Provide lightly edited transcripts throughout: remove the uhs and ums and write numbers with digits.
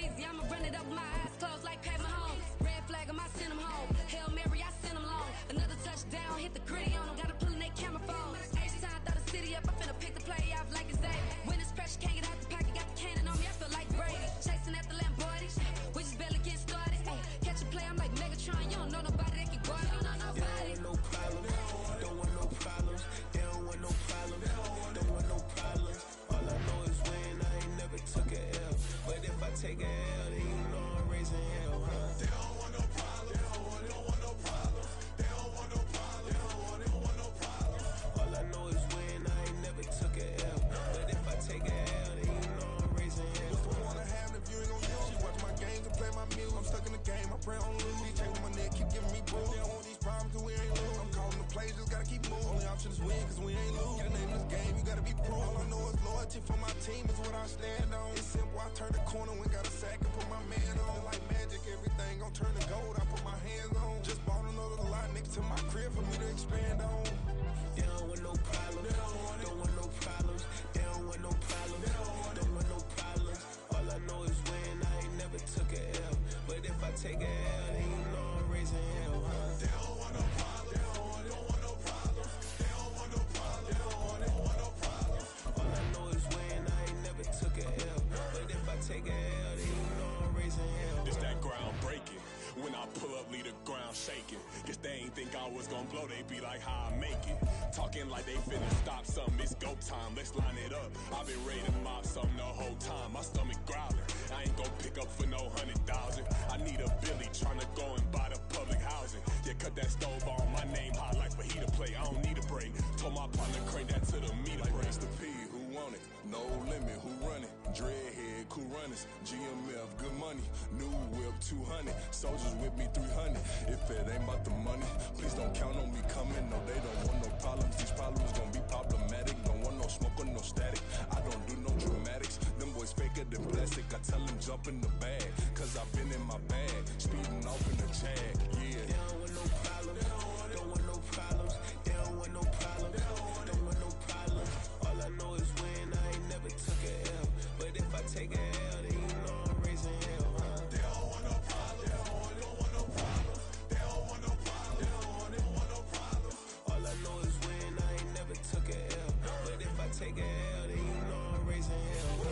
crazy. I'ma run it up with my eyes closed like Pat Mahomes. Red flag, I send him home. Hail Mary, I send him long. Another touchdown, hit the gritty on him. Gotta pull in that camera phone. H-time, throw the city up. I finna pick the play off like it's David. When it's pressure, can't get out the pocket. Got the cannon on me, I feel like Brady. Chasing at the Lamborghini. We just barely getting started. Catch a play, I'm like Megatron. You don't know nobody that can guard it. You don't know nobody. No problems. Don't want no problems. They don't want no problems. Don't want no problems. All I know is win. I ain't never took a L. But if I take a L, then you know I'm raising hell, huh? They don't want no problems. They don't want no problems. They don't want no problems. They don't want no problems. All I know is win. I ain't never took a L. But if I take a L, then you know I'm raising hell. What's the one I have if you ain't gon' use? She watch my games and play my music. I'm stuck in the game. I pray on lose. DJ with my neck keep giving me booze. They don't want these problems cause we ain't lose. I'm calling the plays, just gotta keep moving. Only option is win cause we ain't lose. Get a name in this game, you gotta be pro. All I know is loyalty for my team is what I stand on. It's simple, I turn the corner when got a sack and put my man on. Like magic, everything gon' turn to gold. I put my hands on. Just bought another lot next to my crib for me to expand on. They don't want no problems. Don't want no problems. They don't want no problems. Don't want no problems. All I know is win. I ain't never took a L. But if I take a L, then you know I'm raising hell, huh? They don't want no problems. They don't want no problems. They don't want no problems. They don't want no problems. All I know is win. I ain't never took a L. But if I take a L, then you know I'm raising hell. It's that ground breaking. When I pull up, leave the ground shaking. Guess they ain't think I was gonna blow, they be like, how I make it. Talking like they finna stop something, it's go time, let's line it up. I've been ready to mop something the whole time, my stomach growling. I ain't gon' pick up for no 100,000. I need a Billy tryna go and buy the public housing. Yeah, cut that stove on, my name hot like fajita play. I don't need a break. Told my partner crank that to the meter. Like race the P, who want it? No limit, who run it? Dreadhead, cool runners. GMF, good money. New whip, 200. Soldiers with me, 300. If it ain't about the money, please don't count on me coming. No, they don't want no problems. These problems gon' be problematic. Don't want no smoke or no static. I don't do no dramatics. Them boys faker than plastic. I tell them jump in the bag, cause I've been in my bag. Speeding off in the Jag, yeah. They don't want no problems. Don't want no problems. They don't want no problems. Don't want no problems. All I know is win. I ain't never took a L. But if I take a L, then you know I'm raising hell, huh? They don't want no problems. They don't want no problems. They don't want no problems. They don't want no problems. All I know is win. I ain't never took a L. But if I take a L, then you know I'm raising hell, huh?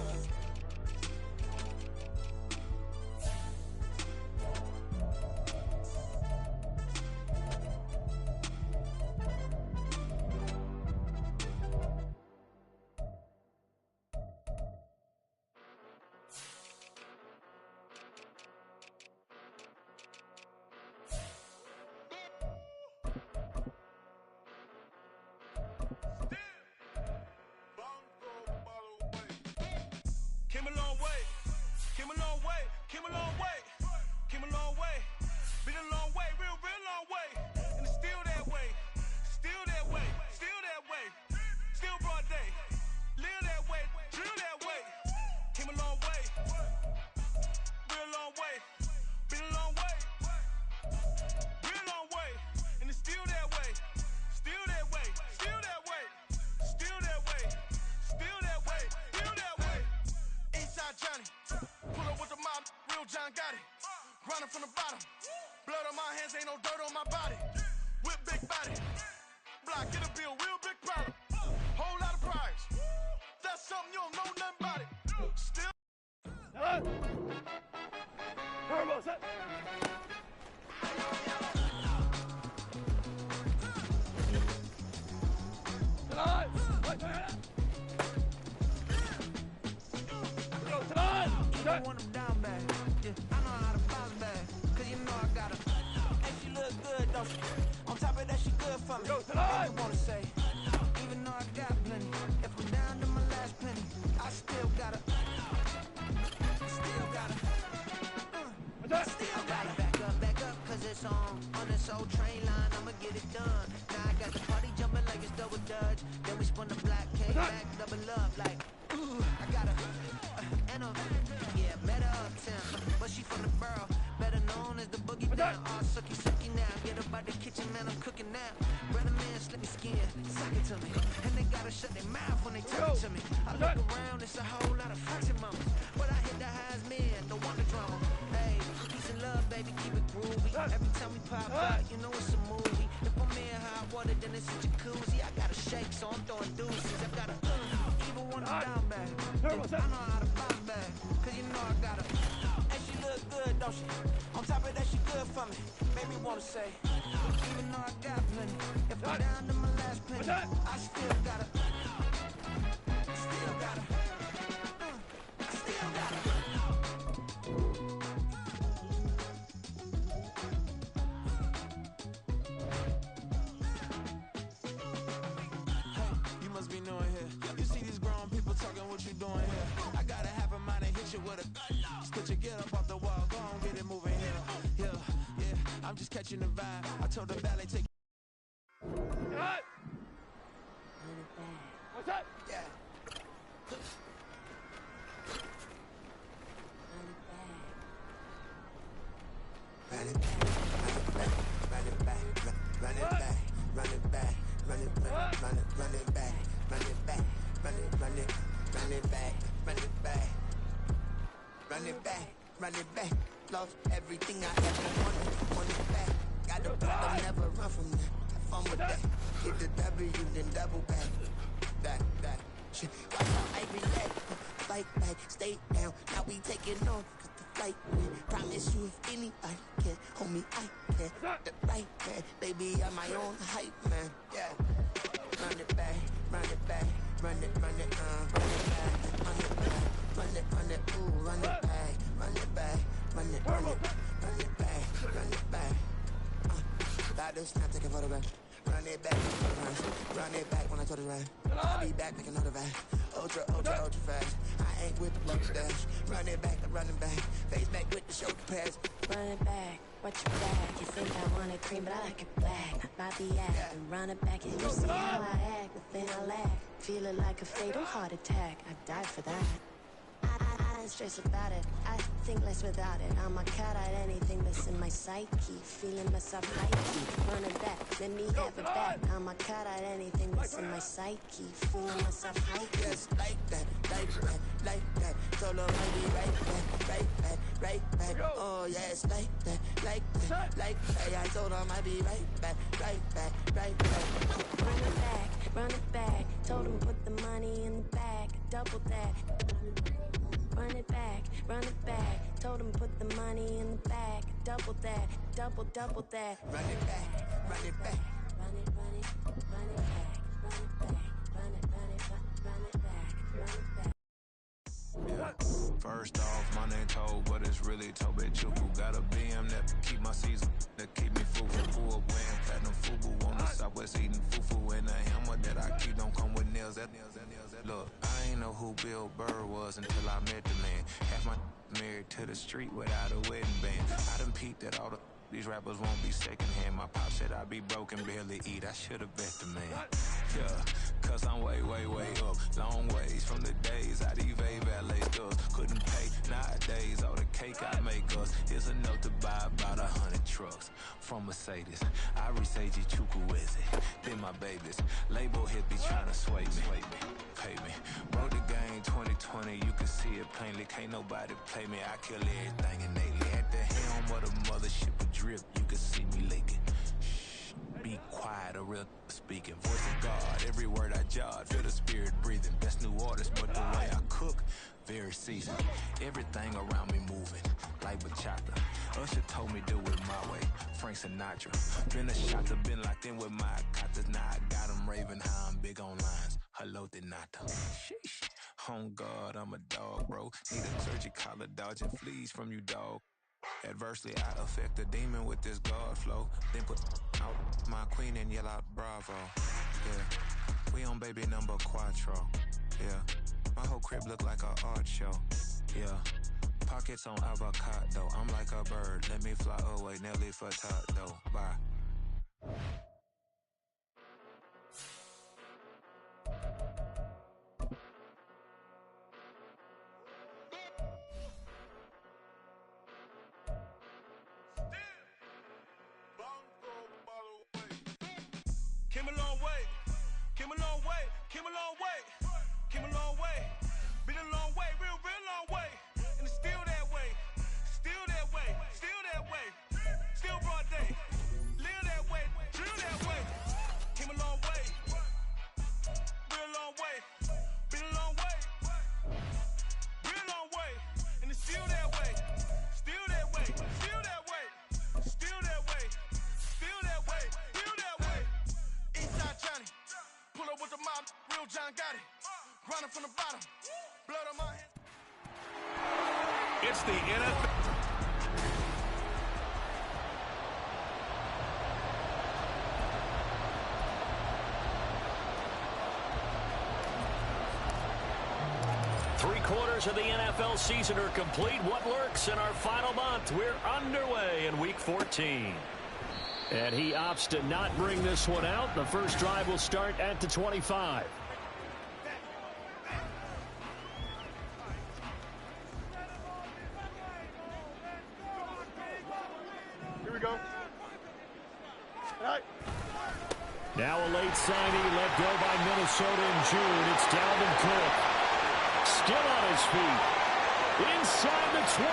Came a long way, came a long way, came a long way, came a long way, been a long way, real long way, and it's still that way, still that way, still that way, still broad day, live that way, drill that way, came a long way, real long way, been a long way, real long way, and it's still that way, still that way, still that way, still that way, still that way, still that way. Eastside Johnny, pull up with the mob, real John got it. Grinding from the bottom, blood on my hands, ain't no dirt on my body. Whip big body, block, get a bill, real big problem. Whole lot of prize, that's something you don't know nothing about it. Still. I want them down bad. Yeah, I know how to bounce back. Cause you know I got her. And she look good, don't she? On top of that, she good for me. What you wanna say? Even though I got plenty. If I'm down to my last penny, I still got her. Still got her. Still got her. Back up, cause it's on this old train line, I'ma get it done. Now I got the party jumping like it's double dutch. Then we spun the black cake back, double up like, ooh, I got her. And yeah, met her uptown, but she from the borough, better known as the boogie down. All sucky now, get up out the kitchen, man, I'm cooking now. Brother man, slip me skin, suck it to me. And they gotta shut their mouth when they talk to me. I look around, it's a whole lot of foxy mamas, but I hit the highs men, the one that Every time we pop out, you know it's a movie. If I'm in hot water, then it's a jacuzzi. I got a shake, so I'm throwing deuces. I got a even when I'm down bad. I know how to bounce back, cause you know I got a. And she look good, don't she? On top of that, she good for me. Made me wanna say, even though I got plenty, if I'm down to my last penny, I still gotta. Still gotta. I still gotta. You must be new in here. You see these grown people talking, what you doing here? I gotta have a mind and hit you with a could you get up off the wall, go on, get it moving here. Yeah, I'm just catching the vibe. I told the ballet take. What's that? Yeah. Run it back, run it back, run it back, run it back, run it back, run it back, run it back, run it back, run it back, run it back, run it back. Lost everything I ever wanted, want it back. Got the blood, never run from that. Have fun with that. Hit the W, then double back. That shit. Watch how I relax. Fight back, stay down. Now we taking on. Right, man. Promise you if anybody can, homie, I can. The right man, baby, I'm my own hype man. Yeah. Run it back, run it back, run it back, run it back, run it, ooh, run it back, run it back, run it back, run it back. Like this, now take a photograph. Run it back, run it back when I told it right. I'll be back, make another back. Ultra fast. I ain't with the mustache. Run it back, I'm running back. Face back with the shoulder pads. Run it back, what you back? You think I want it cream, but I like it black. Bobby act and run it back, and you see how I act, but then I laugh. Feeling like a fatal heart attack. I'd die for that. I don't stress about it. I think less without it. I'm a cat at anything that's in my psyche. Feeling myself likey. Run it back, let me have it back. I'm a cat at anything that's in my psyche. Feeling myself likey. Yes, like that, like that, like that. Told her I'll be right back, right back, right back. Oh yes, like that, like that, like that. I told her I'll be right back, right back, right back. Run it back, run it back. Told him put the money in the bag. Double that. Run it back, run it back. Told him put the money in the bag. Double that, double that. Run it back, run it back. Run it, run it, run it back. Run it back, run it, run it, run it back. Run it back. Yeah. First off, my name Toad, but it's really Toby Chuku. Got a BM that keep my season, that keep me fufu. Wearing platinum fubu on the southwest, eating fufu. And the hammer that I keep don't come with nails. Look, I ain't know who Bill Burr was until I met the man. Half my married to the street without a wedding band. I done peeped at all these rappers won't be secondhand. My pop said I'd be broke and barely eat. I should've bet the man. Yeah, cause I'm way up. Long ways from the days I these valet does. Couldn't pay nowadays all the cake I make us. Here's enough to buy about 100 trucks from Mercedes. I resage Chukwueze, then my babies. Label hit be trying to sway me. Pay me. Broke the game 2020, you can see it plainly. Can't nobody play me. I kill everything innately. At the helm of the mothership a drip, you can see me leaking. Shh, be quiet, a real speaking. Voice of God, every word I jot. Feel the spirit breathing. Best new artist, but the way I cook, very seasoned. Everything around me moving, like bachata. Usher told me do it my way. Frank Sinatra. Been a shot to been locked in with my cotters. Now I got them raving how I'm big on lines. Hello, Denata. Sheesh. On God, I'm a dog, bro. Need a clergy collar, dodging fleas from you, dog. Adversely, I affect the demon with this God flow. Then put out my queen and yell out bravo. Yeah, we on baby number quattro. Yeah, my whole crib look like a art show. Yeah, pockets on avocado. I'm like a bird. Let me fly away, Nelly Furtado. Bye. Came a long way, came a long way, came a long way, came a long way. Been a long way, real long way. And it's still that way, still that way, still that way. Still brought Still that way. Still that way. Still that way. Still that way. Still that way. Still that way. Eastside Johnny. Pull up with the mob. Real John got it. Grinding from the bottom. Blood on my hands. It's the NFL. Three-quarters of the NFL season are complete. What lurks in our final month? We're underway in Week 14. And he opts to not bring this one out. The first drive will start at the 25. Here we go. Now a late signee let go by Minnesota in June. It's Dalvin Cook. Still on his feet. Inside the 20.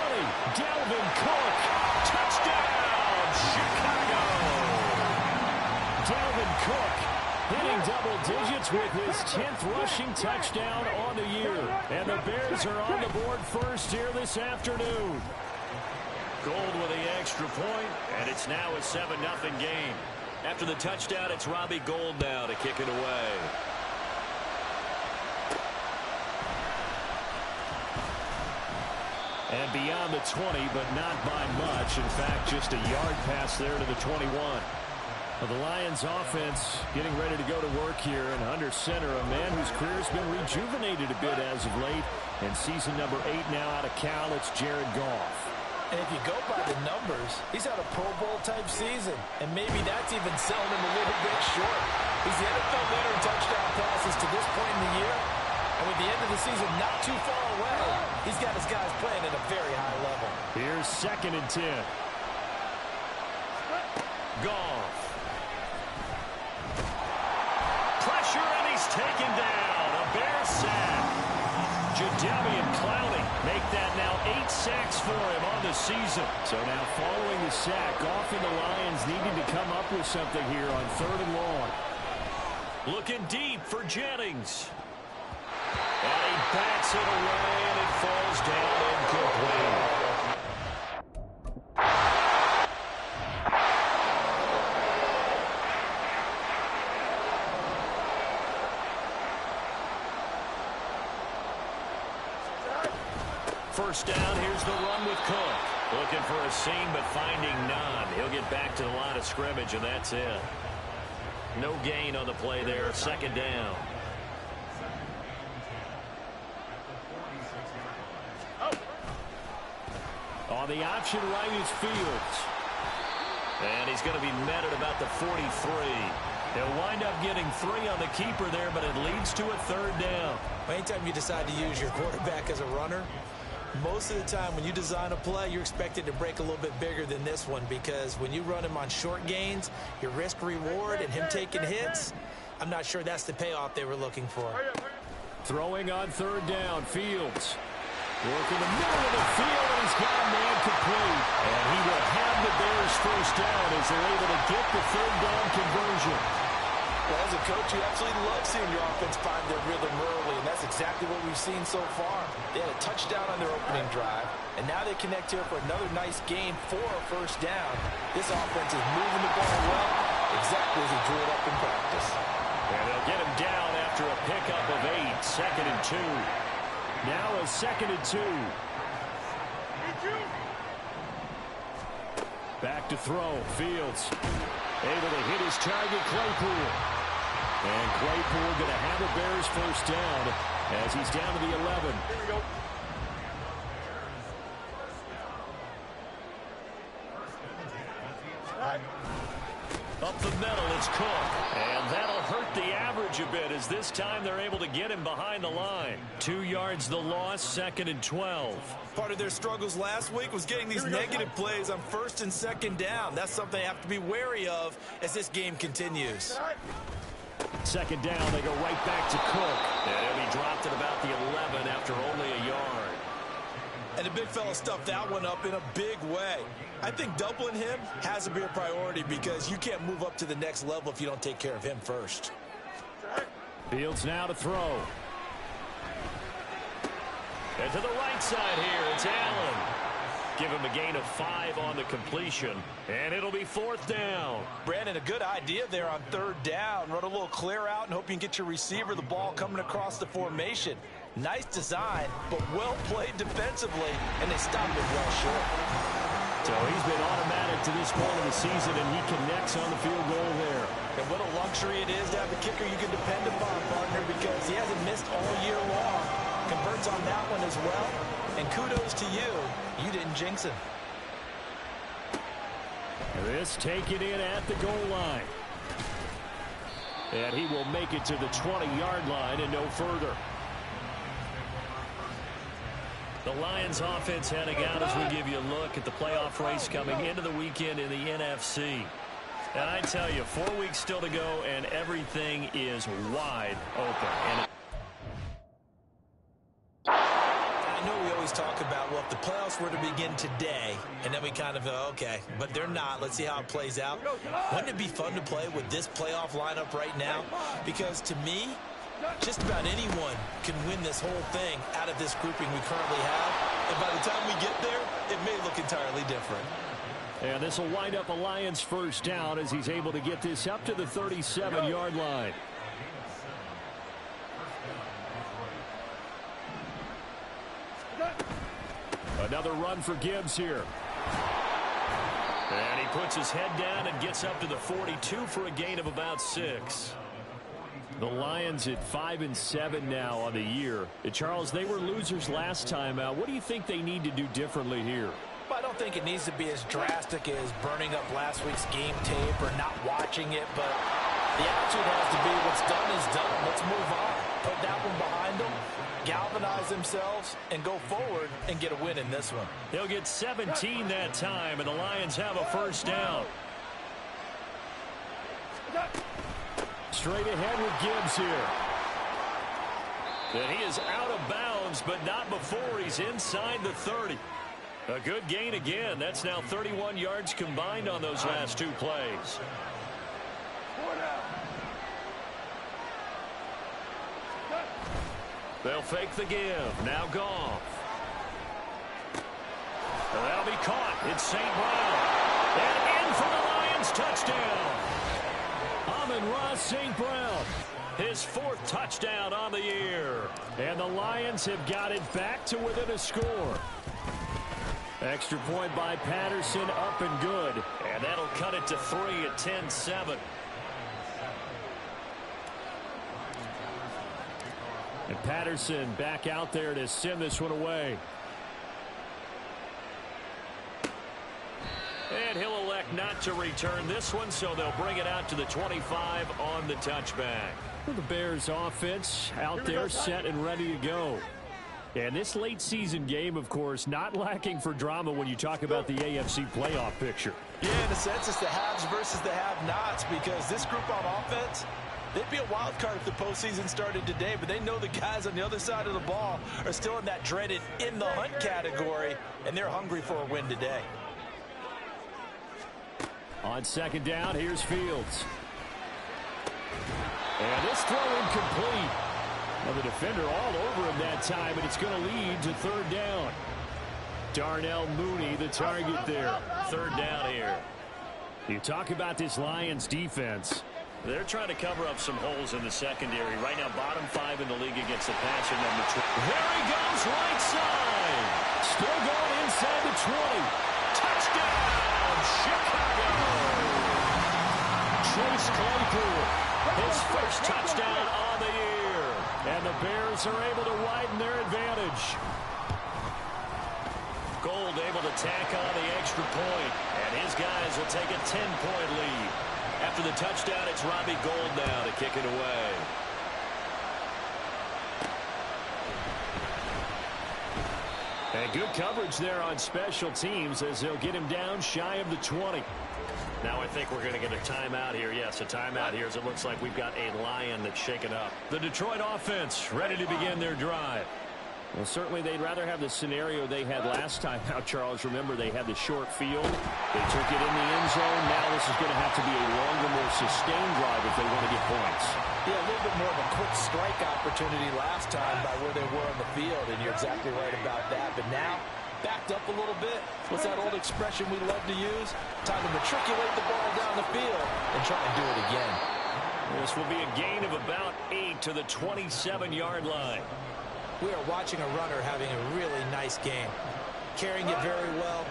Dalvin Cook. Touchdown, Chicago. Dalvin Cook hitting double digits with his 10th rushing touchdown on the year. And the Bears are on the board first here this afternoon. Gold with the extra point, and it's now a 7-0 game. After the touchdown, it's Robbie Gould now to kick it away. And beyond the 20, but not by much. In fact, just a yard pass there to the 21. Well, the Lions offense getting ready to go to work here, and under center, a man whose career has been rejuvenated a bit as of late. And season number 8 now out of Cal, it's Jared Goff. And if you go by the numbers, he's had a Pro Bowl-type season. And maybe that's even selling him a little bit short. He's the NFL leader in touchdown passes to this point in the year. And with the end of the season not too far away, he's got his guys playing at a very high level. Here's 2nd and 10. Goff. Pressure, and he's taken down. A Bears sack. Jadeveon Clowney make that now 8 sacks for him on the season. So now following the sack, Goff and the Lions needing to come up with something here on 3rd and long. Looking deep for Jennings. And he bats it away, and it falls down incomplete. First down, here's the run with Cook. Looking for a seam, but finding none. He'll get back to the line of scrimmage, and that's it. No gain on the play there, 2nd down. On the option right is Fields. And he's going to be met at about the 43. He'll wind up getting 3 on the keeper there, but it leads to a 3rd down. Anytime you decide to use your quarterback as a runner, most of the time when you design a play, you're expected to break a little bit bigger than this one, because when you run him on short gains, your risk-reward and him taking hits, I'm not sure that's the payoff they were looking for. Throwing on 3rd down, Fields. Working the middle of the field, and he's got a man complete. And he will have the Bears first down as they're able to get the 3rd down conversion. Well, as a coach, you absolutely love seeing your offense find their rhythm early, and that's exactly what we've seen so far. They had a touchdown on their opening drive, and now they connect here for another nice game for a first down. This offense is moving the ball well, exactly as he drew it up in practice. And they'll get him down after a pickup of 8, 2nd and 2. Now a 2nd and 2. Back to throw. Fields able to hit his target, Claypool. And Claypool going to have the Bears first down as he's down to the 11. Here we go. Up the middle, it's Cook. And that'll hurt the average a bit, as this time they're able to get him behind the line. 2 yards the loss, 2nd and 12. Part of their struggles last week was getting these negative plays on 1st and 2nd down. That's something they have to be wary of as this game continues. 2nd down, they go right back to Cook. And he'll be dropped at about the 11 after only a yard. And the big fella stuffed that one up in a big way. I think doubling him has to be a priority, because you can't move up to the next level if you don't take care of him first. Fields now to throw. And to the right side here, it's Allen. Give him a gain of 5 on the completion, and it'll be 4th down. Brandon, a good idea there on 3rd down. Run a little clear out and hope you can get your receiver the ball coming across the formation. Nice design, but well played defensively, and they stopped it well short. So he's been automatic to this point of the season, and he connects on the field goal there. And what a luxury it is to have a kicker you can depend upon, partner, because he hasn't missed all year long. Converts on that one as well. And kudos to you. You didn't jinx him. This taken in at the goal line. And he will make it to the 20-yard line and no further. The Lions offense heading out as we give you a look at the playoff race coming into the weekend in the NFC. And I tell you, 4 weeks still to go, and everything is wide open. And I know we always talk about, well, if the playoffs were to begin today, and then we kind of go, okay, but they're not. Let's see how it plays out. Wouldn't it be fun to play with this playoff lineup right now? Because to me, just about anyone can win this whole thing out of this grouping we currently have. And by the time we get there, it may look entirely different. And this will wind up a Lions 1st down as he's able to get this up to the 37-yard line. Another run for Gibbs here. And he puts his head down and gets up to the 42 for a gain of about 6. The Lions at 5-7 now on the year. Charles, they were losers last time out. What do you think they need to do differently here? Well, I don't think it needs to be as drastic as burning up last week's game tape or not watching it, but the attitude has to be what's done is done. Let's move on. Put that one behind them, galvanize themselves, and go forward and get a win in this one. They'll get 17 that time, and the Lions have a 1st down. Straight ahead with Gibbs here. And he is out of bounds, but not before he's inside the 30. A good gain again. That's now 31 yards combined on those last 2 plays. They'll fake the give. Now Goff. And that'll be caught. It's St. Brown. And in for the Lions touchdown. Amon-Ra St. Brown. His 4th touchdown on the year. And the Lions have got it back to within a score. Extra point by Patterson, up and good. And that'll cut it to 3 at 10-7. And Patterson back out there to send this one away. And he'll elect not to return this one, so they'll bring it out to the 25 on the touchback. The Bears offense out there set and ready to go. And this late season game, of course, not lacking for drama when you talk about the AFC playoff picture. Yeah, in a sense, it's the haves versus the have-nots, because this group on offense, they'd be a wild card if the postseason started today, but they know the guys on the other side of the ball are still in that dreaded in the hunt category, and they're hungry for a win today. On 2nd down, here's Fields. And this throw incomplete. Well, the defender all over him that time, and it's going to lead to 3rd down. Darnell Mooney, the target there. 3rd down here. You talk about this Lions defense. They're trying to cover up some holes in the secondary. Right now, bottom 5 in the league against the passer number 2. There he goes, right side. Still going inside the 20. Touchdown, Chicago. Chase Claypool, his 1st touchdown on the year. And the Bears are able to widen their advantage. Gold able to tack on the extra point. And his guys will take a 10-point lead. After the touchdown, it's Robbie Gould now to kick it away. And good coverage there on special teams as they'll get him down shy of the 20. Now I think we're going to get a timeout here. Yes, a timeout here as it looks like we've got a Lion that's shaken up. The Detroit offense ready to begin their drive. Well, certainly they'd rather have the scenario they had last time out, Charles. Remember, they had the short field. They took it in the end zone. Now this is going to have to be a longer, more sustained drive if they want to get points. Yeah, a little bit more of a quick strike opportunity last time by where they were on the field, and you're exactly right about that. But now backed up a little bit. What's that old expression we love to use? Time to matriculate the ball down the field and try and do it again. This will be a gain of about 8 to the 27-yard line. We are watching a runner having a really nice game. Carrying it very well.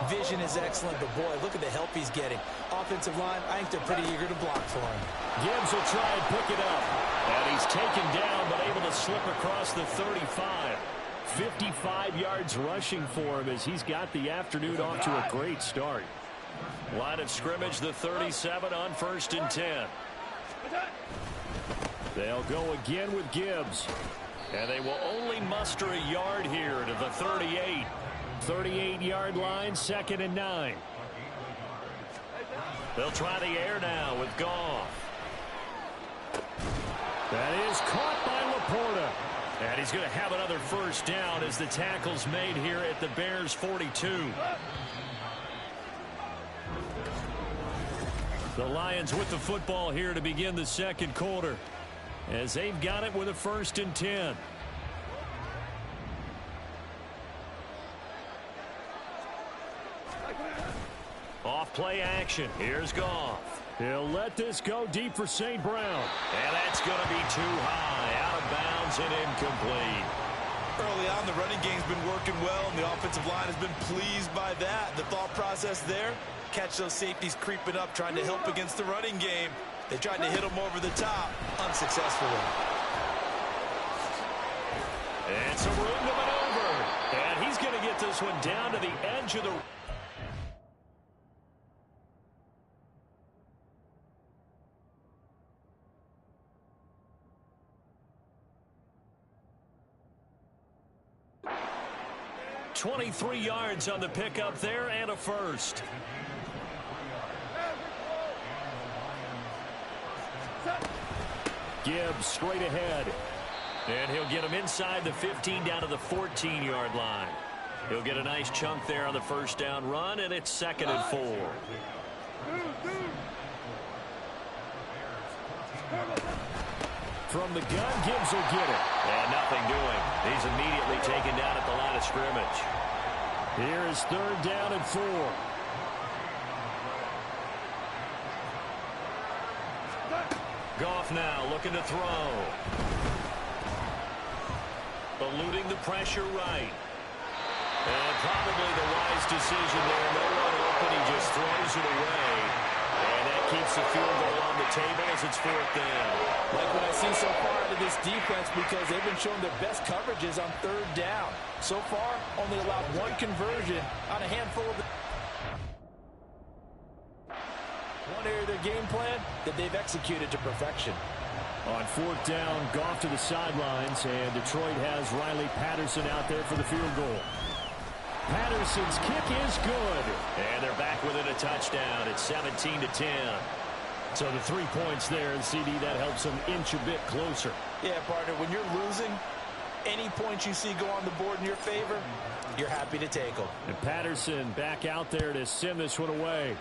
Vision is excellent, but boy, look at the help he's getting. Offensive line, I think they're pretty eager to block for him. Gibbs will try and pick it up. And he's taken down, but able to slip across the 35. 55 yards rushing for him as he's got the afternoon off to a great start. Line of scrimmage, the 37 on 1st and 10. They'll go again with Gibbs. And they will only muster a yard here to the 38. 38-yard line, 2nd and 9. They'll try the air now with Goff. That is caught by Laporta. And he's going to have another first down as the tackle's made here at the Bears' 42. The Lions with the football here to begin the second quarter, as they've got it with a 1st and 10. Off play action. Here's Goff. He'll let this go deep for St. Brown. And that's going to be too high. Out of bounds and incomplete. Early on, the running game's been working well, and the offensive line has been pleased by that. The thought process there, catch those safeties creeping up, trying to help against the running game. They tried to hit him over the top, unsuccessfully. And some room to maneuver. And he's going to get this one down to the edge of the... $23 yards on the pickup there and a first. Gibbs straight ahead. And he'll get him inside the 15 down to the 14-yard line. He'll get a nice chunk there on the first down run, and it's 2nd and 4. From the gun, Gibbs will get it. And nothing doing. He's immediately taken down at the line of scrimmage. Here is 3rd down and 4. Goff now looking to throw. Eluding the pressure right. And probably the wise decision there. No one open. He just throws it away. And that keeps the field goal on the table as it's 4th down. Like what I see so far out of this defense, because they've been showing their best coverages on 3rd down. So far, only allowed 1 conversion on a handful of... One area of their game plan that they've executed to perfection. On 4th down, Goff to the sidelines, and Detroit has Riley Patterson out there for the field goal. Patterson's kick is good, and they're back within a touchdown. It's 17-10. So the 3 points there, and CD, that helps them inch a bit closer. Yeah, partner, when you're losing, any points you see go on the board in your favor, you're happy to take them. And Patterson back out there to send this one away.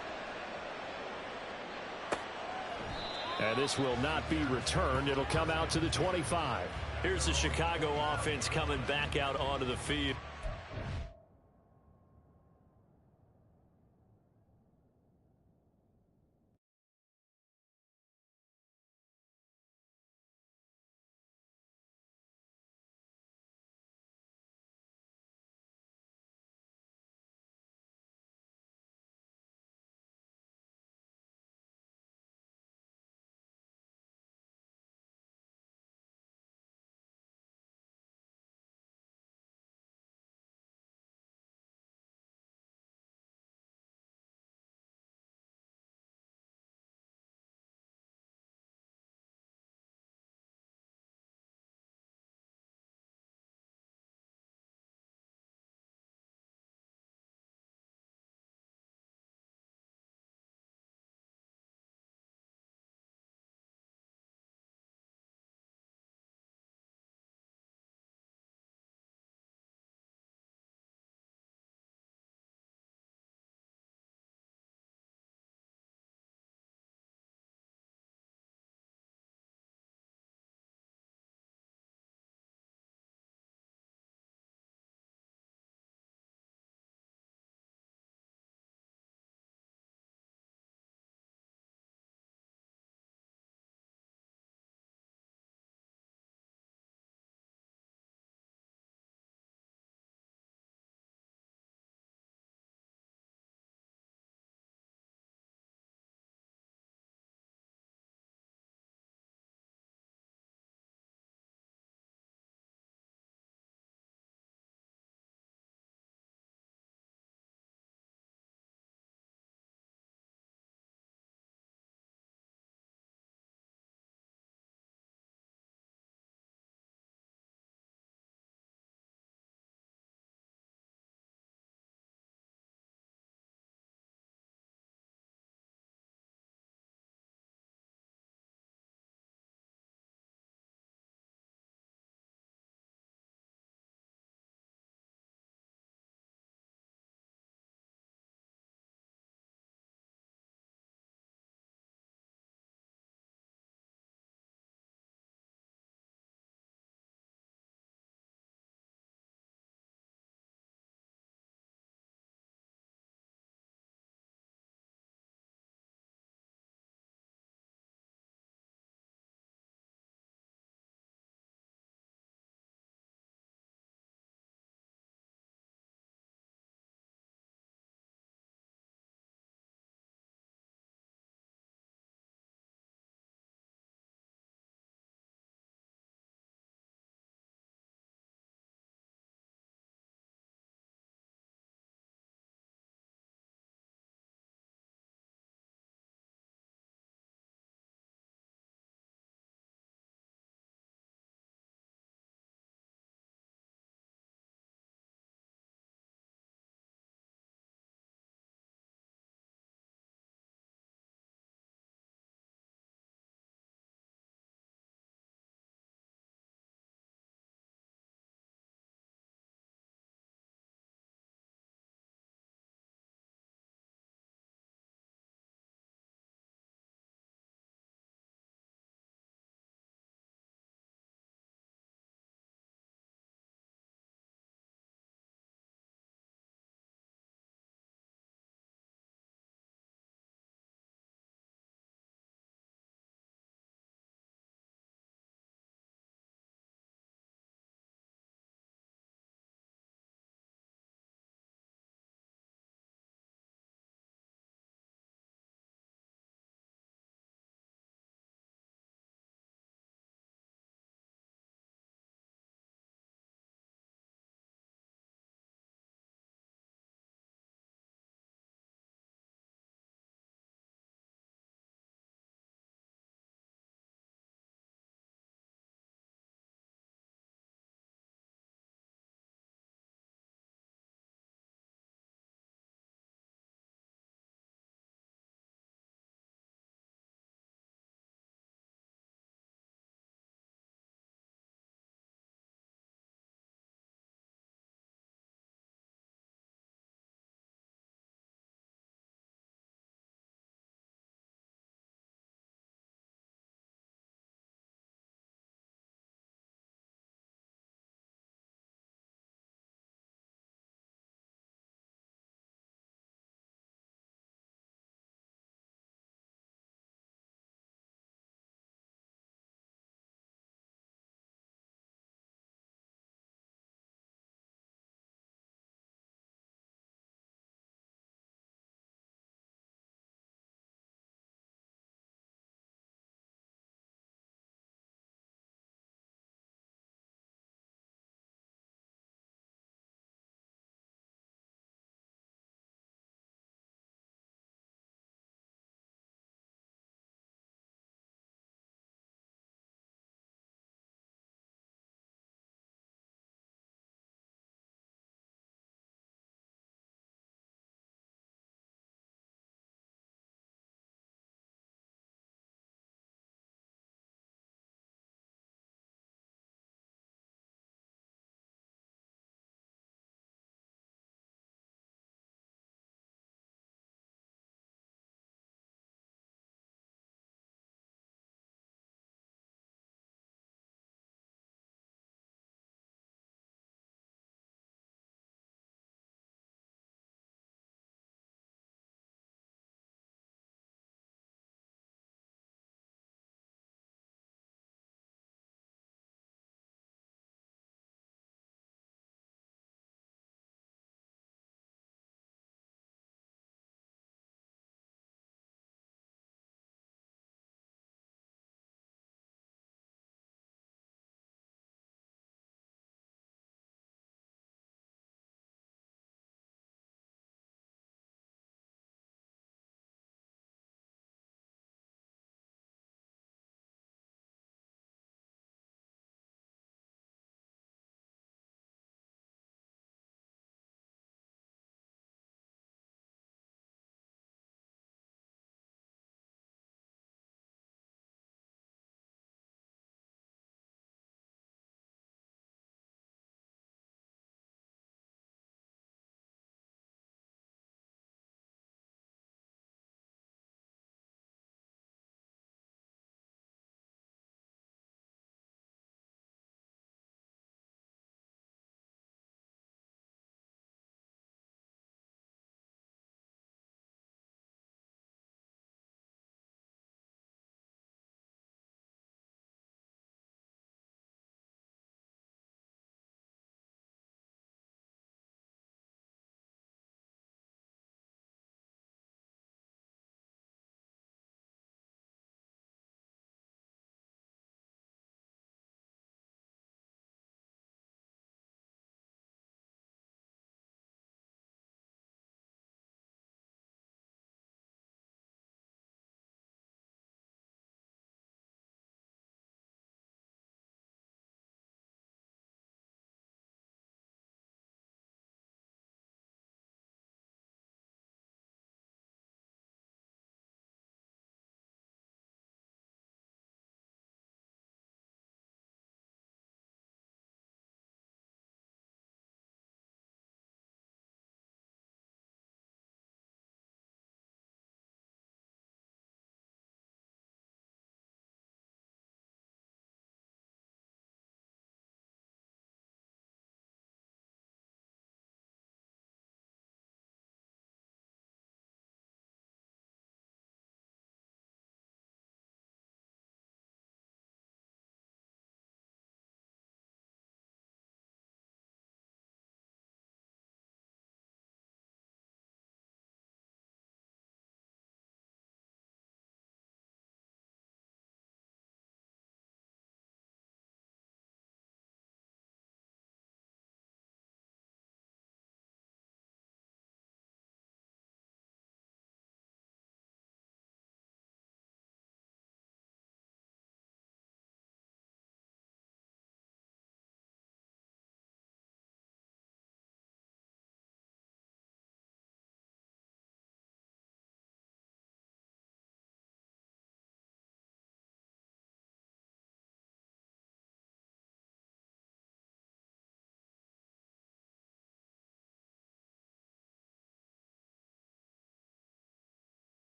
And this will not be returned. It'll come out to the 25. Here's the Chicago offense coming back out onto the field.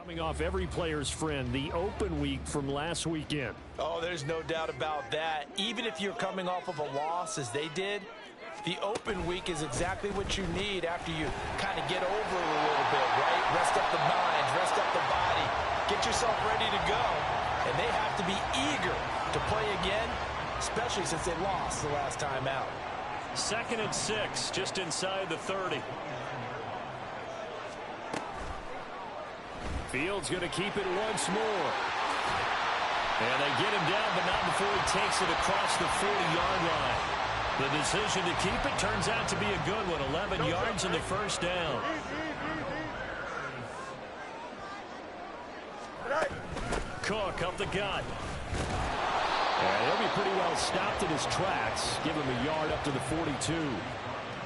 Coming off every player's friend, the open week from last weekend. Oh, there's no doubt about that. Even if you're coming off of a loss as they did, the open week is exactly what you need after you kind of get over it a little bit, right? Rest up the mind, rest up the body, get yourself ready to go. And they have to be eager to play again, especially since they lost the last time out. 2nd and 6, just inside the 30. Fields going to keep it once more. And they get him down, but not before he takes it across the 40-yard line. The decision to keep it turns out to be a good one. 11 yards in the first down. Cook up the gut. And he'll be pretty well stopped in his tracks. Give him a yard up to the 42.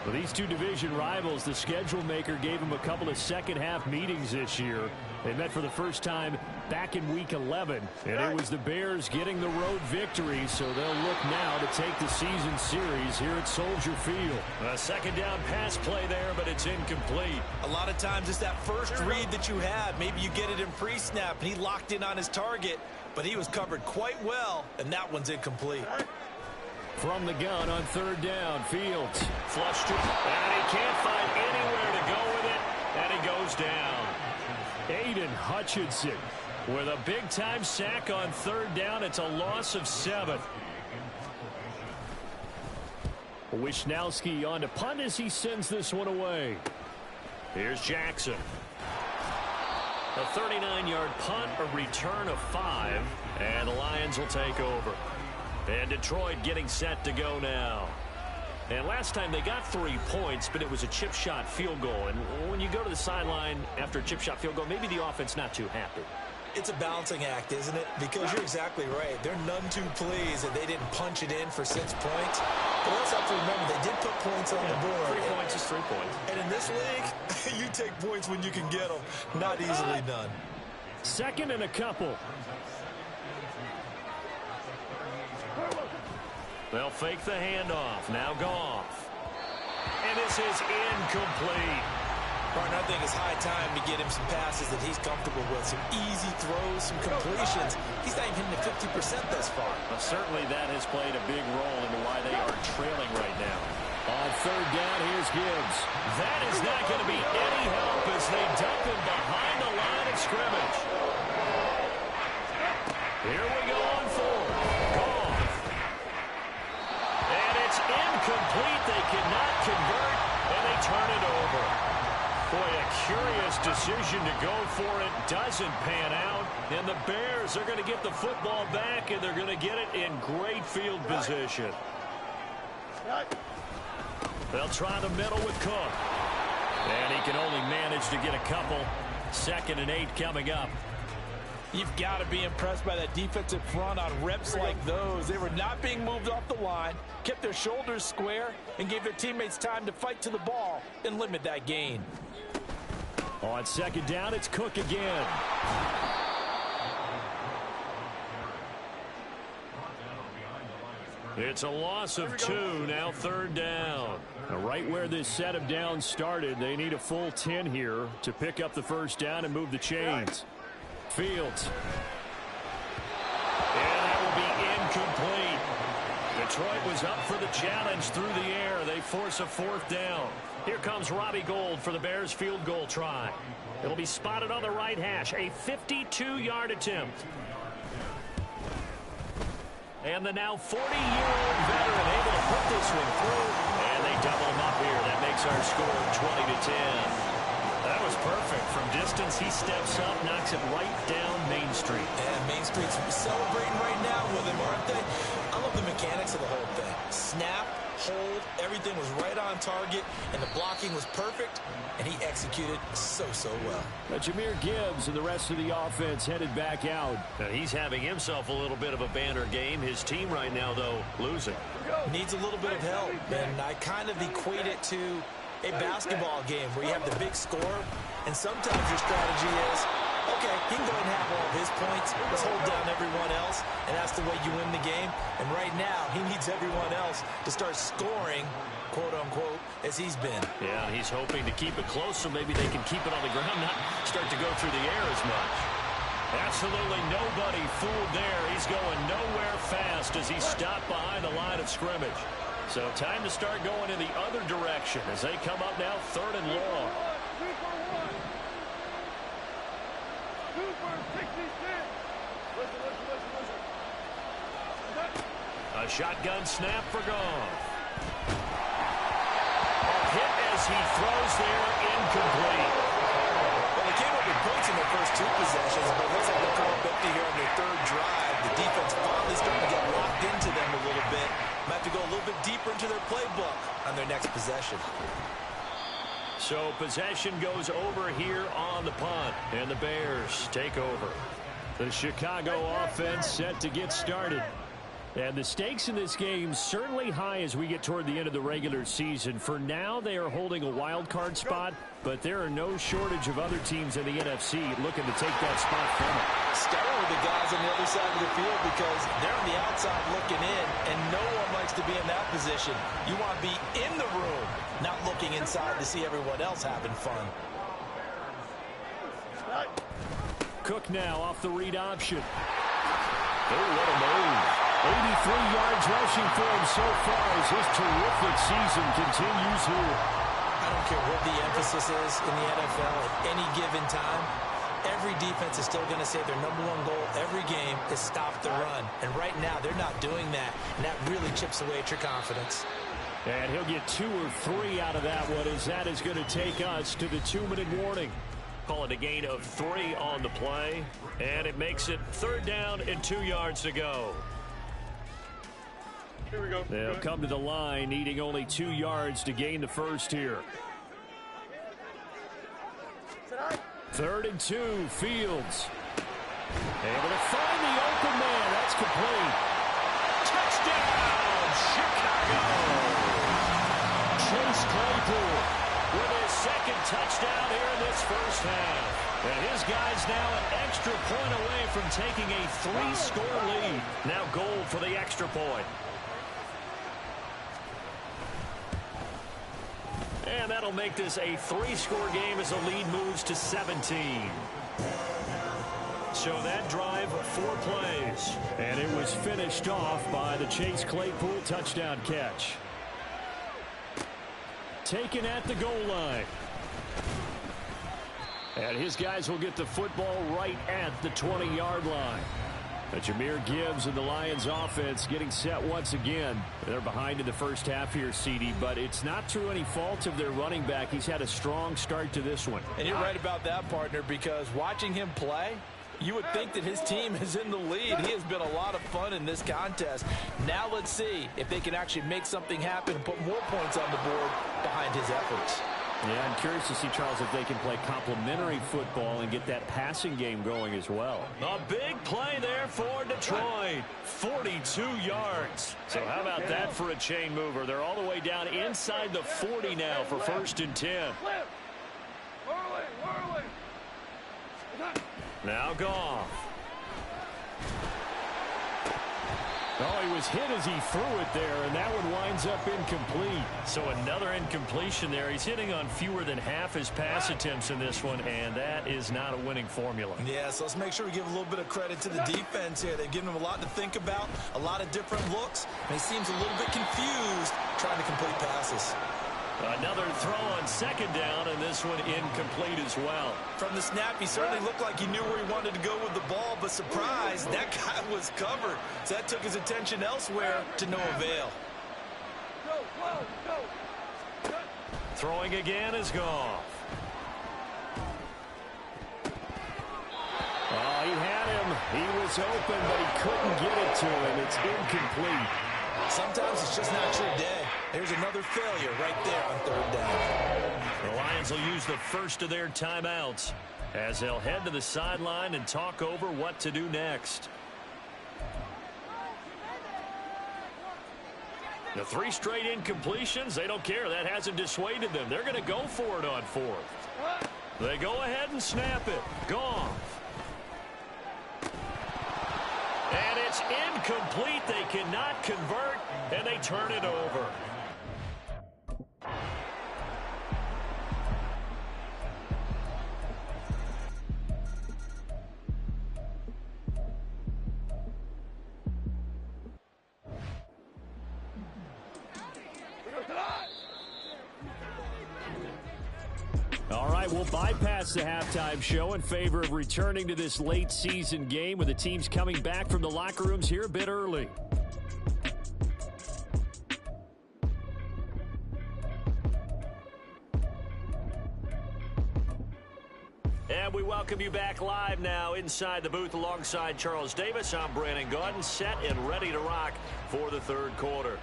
Well, these two division rivals, the schedule maker gave them a couple of second-half meetings this year. They met for the first time back in Week 11, and it was the Bears getting the road victory, so they'll look now to take the season series here at Soldier Field. A second down pass play there, but it's incomplete. A lot of times it's that first read that you have. Maybe you get it in pre-snap, and he locked in on his target, but he was covered quite well, and that one's incomplete. From the gun on 3rd down, Fields flushed it, and he can't find anywhere to go with it, and he goes down. Aiden Hutchinson with a big-time sack on 3rd down. It's a loss of 7. Wishnowski on to punt as he sends this one away. Here's Jackson. A 39-yard punt, a return of 5, and the Lions will take over. And Detroit getting set to go now. And last time they got 3 points, but it was a chip shot field goal. And when you go to the sideline after a chip shot field goal, maybe the offense not too happy. It's a balancing act, isn't it? Because you're exactly right. They're none too pleased that they didn't punch it in for 6 points. But we also have to remember they did put points on the board. 3 points is 3 points. And in this league, you take points when you can get them. Not easily done. 2nd and a couple. They'll fake the handoff. Now Goff. And this is incomplete. Martin, I think it's high time to get him some passes that he's comfortable with. Some easy throws, some completions. He's not even hitting the 50% thus far. Well, certainly that has played a big role into why they are trailing right now. On 3rd down, here's Gibbs. That is not going to be any help as they dump him behind the line of scrimmage. Here we go on 4th. Goff. And it's incomplete. They cannot convert, and they turn it over. Boy, a curious decision to go for it. Doesn't pan out. And the Bears are going to get the football back, and they're going to get it in great field position. They'll try the middle with Cook. And he can only manage to get a couple. 2nd and 8 coming up. You've got to be impressed by that defensive front on reps like those. They were not being moved off the line, kept their shoulders square, and gave their teammates time to fight to the ball and limit that gain. On 2nd down, it's Cook again. It's a loss of 2, now 3rd down. Now, right where this set of downs started, they need a full 10 here to pick up the first down and move the chains. Fields. And that will be incomplete. Detroit was up for the challenge through the air. They force a 4th down. Here comes Robbie Gould for the Bears field goal try. It'll be spotted on the right hash. A 52-yard attempt. And the now 40-year-old veteran able to put this one through. And they double him up here. That makes our score 20-10. That was perfect. From distance, he steps up, knocks it right down Main Street. And Main Street's celebrating right now with him, aren't they? I love the mechanics of the whole thing. Snap, hold, everything was right on target, and the blocking was perfect, and he executed so well. Jahmyr Gibbs and the rest of the offense headed back out. Now, he's having himself a little bit of a banner game. His team right now, though, losing. Needs a little bit of help, and I kind of equate it to a basketball game where you have the big score, and sometimes your strategy is, okay, he can go ahead and have all of his points. Let's hold down everyone else, and that's the way you win the game. And right now, he needs everyone else to start scoring, quote-unquote, as he's been. Yeah, he's hoping to keep it close so maybe they can keep it on the ground, not start to go through the air as much. Absolutely nobody fooled there. He's going nowhere fast as he stopped behind the line of scrimmage. So time to start going in the other direction as they come up now 3rd and long. A shotgun snap for Goff. A hit as he throws there, incomplete. Well, they came up with points in their first 2 possessions, but it looks like they'll come up empty here on their 3rd drive. The defense finally starting to get locked into them a little bit. Might have to go a little bit deeper into their playbook on their next possession. So possession goes over here on the punt, and the Bears take over. The Chicago offense set to get started. And the stakes in this game certainly high as we get toward the end of the regular season. For now, they are holding a wild card spot, but there are no shortage of other teams in the NFC looking to take that spot from them. Starting with the guys on the other side of the field because they're on the outside looking in, and no one likes to be in that position. You want to be in the room, not looking inside to see everyone else having fun. Cook now off the read option. Oh, what a move. 83 yards rushing for him so far as his terrific season continues here. I don't care what the emphasis is in the NFL at any given time. Every defense is still going to say their #1 goal every game is stop the run. And right now, they're not doing that, and that really chips away at your confidence. And he'll get 2 or 3 out of that one as that is going to take us to the 2-minute warning. Call it a gain of 3 on the play, and it makes it 3rd down and 2 yards to go. Here we go. They'll come to the line needing only 2 yards to gain the first here. 3rd and 2, Fields. Able to find the open man. That's complete. Touchdown, Chicago. Chase Claypool with his 2nd touchdown here in this first half. And his guy's now an extra point away from taking a 3-score lead. Now goal for the extra point. And that'll make this a 3-score game as the lead moves to 17. So that drive, 4 plays. And it was finished off by the Chase Claypool touchdown catch. Taken at the goal line. And his guys will get the football right at the 20-yard line. Jahmyr Gibbs and the Lions offense getting set once again. They're behind in the first half here, CD, but it's not through any fault of their running back. He's had a strong start to this one. And you're right about that, partner, because watching him play, you would think that his team is in the lead. He has been a lot of fun in this contest. Now let's see if they can actually make something happen and put more points on the board behind his efforts. Yeah, I'm curious to see, Charles, if they can play complementary football and get that passing game going as well. A big play there for Detroit. 42 yards. So how about that for a chain mover? They're all the way down inside the 40 now for 1st and 10. Now Goff. Oh, he was hit as he threw it there, and that one winds up incomplete. So another incompletion there. He's hitting on fewer than half his pass attempts in this one, and that is not a winning formula. Yeah, so let's make sure we give a little bit of credit to the defense here. They've given him a lot to think about, a lot of different looks, and he seems a little bit confused trying to complete passes. Another throw on 2nd down, and this one incomplete as well. From the snap, he certainly looked like he knew where he wanted to go with the ball, but surprise, that guy was covered. So that took his attention elsewhere to no avail. Throwing again is Goff. Oh, he had him. He was open, but he couldn't get it to him. It's incomplete. Sometimes it's just not your day. There's another failure right there on 3rd down. The Lions will use the first of their timeouts as they'll head to the sideline and talk over what to do next. The 3 straight incompletions, they don't care. That hasn't dissuaded them. They're going to go for it on 4th. They go ahead and snap it. Goff. It's incomplete. They cannot convert, and they turn it over. All right, we'll bypass the halftime show in favor of returning to this late season game with the teams coming back from the locker rooms here a bit early. And we welcome you back live now inside the booth alongside Charles Davis. I'm Brandon Gaudin, set and ready to rock for the third quarter.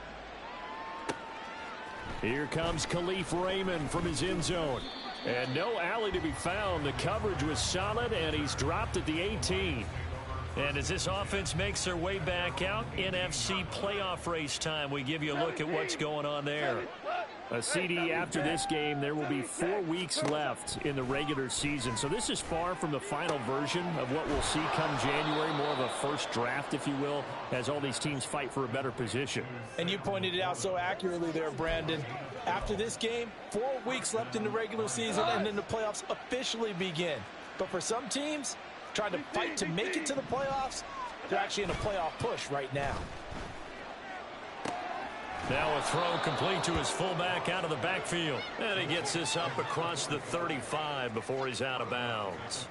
Here comes Khalif Raymond from his end zone. And no alley to be found. The coverage was solid, and he's dropped at the 18. And as this offense makes their way back out, NFC playoff race time, we give you a look at what's going on there. A CD after this game, there will be 4 weeks left in the regular season. So this is far from the final version of what we'll see come January, more of a first draft, if you will, as all these teams fight for a better position. And you pointed it out so accurately there, Brandon. After this game, 4 weeks left in the regular season, and then the playoffs officially begin. But for some teams, trying to fight to make it to the playoffs, they're actually in a playoff push right now. Now a throw complete to his fullback out of the backfield. And he gets this up across the 35 before he's out of bounds.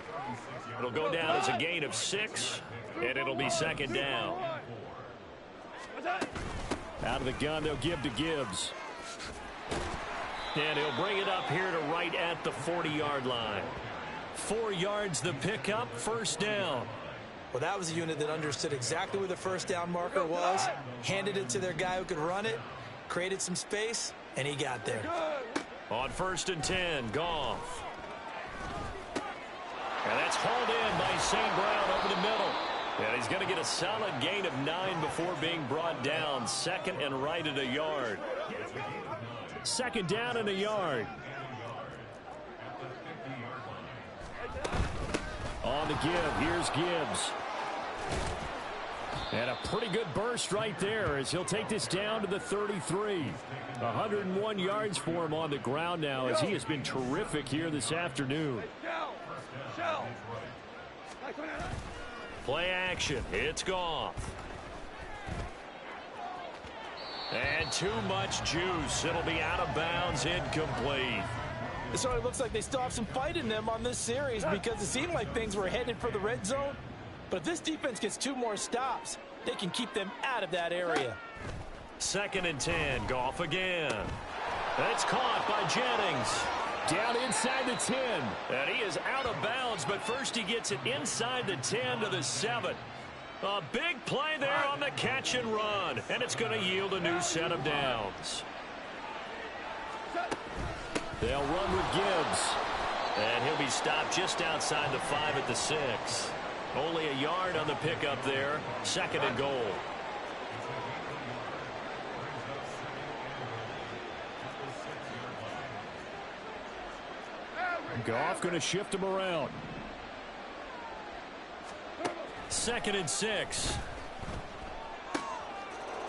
It'll go down as a gain of 6, and it'll be second down. Out of the gun, they'll give to Gibbs. And he'll bring it up here to right at the 40-yard line. 4 yards the pickup, first down. Well, that was a unit that understood exactly where the first down marker was, handed it to their guy who could run it, created some space, and he got there. On 1st and 10, Goff. And that's hauled in by St. Brown over the middle. And he's going to get a solid gain of 9 before being brought down. Second and right at a yard. Second down and a yard. On the give, here's Gibbs. And a pretty good burst right there as he'll take this down to the 33. 101 yards for him on the ground now as he has been terrific here this afternoon. Play action, it's Goff. And too much juice. It'll be out of bounds, incomplete. It certainly looks like they still have some fight in them on this series because it seemed like things were headed for the red zone. But if this defense gets 2 more stops, they can keep them out of that area. 2nd and 10, Goff again. That's caught by Jennings. Down inside the 10. And he is out of bounds, but first he gets it inside the 10 to the 7. A big play there on the catch and run. And it's going to yield a new set of downs. They'll run with Gibbs. And he'll be stopped just outside the 5 at the 6. Only a yard on the pickup there. 2nd and goal. Goff going to shift him around. 2nd and 6.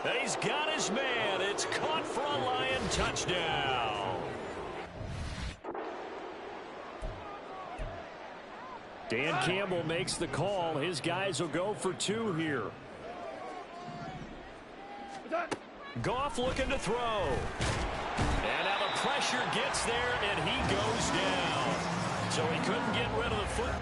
And he's got his man. It's caught for a Lion touchdown. Dan Campbell makes the call. His guys will go for 2 here. Goff looking to throw. And now the pressure gets there, and he goes down. So he couldn't get rid of the foot.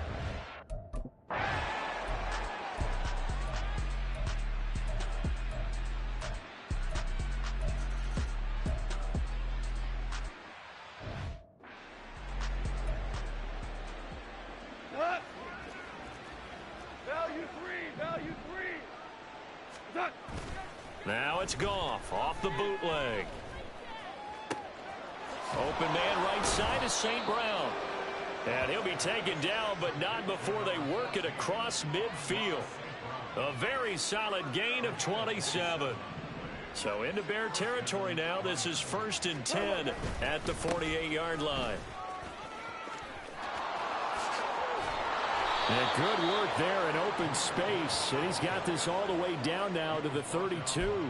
Now it's Goff off the bootleg. Open man right side is St. Brown. And he'll be taken down, but not before they work it across midfield. A very solid gain of 27. So into Bear territory now. This is 1st and 10 at the 48-yard line. And good work there in open space. And he's got this all the way down now to the 32.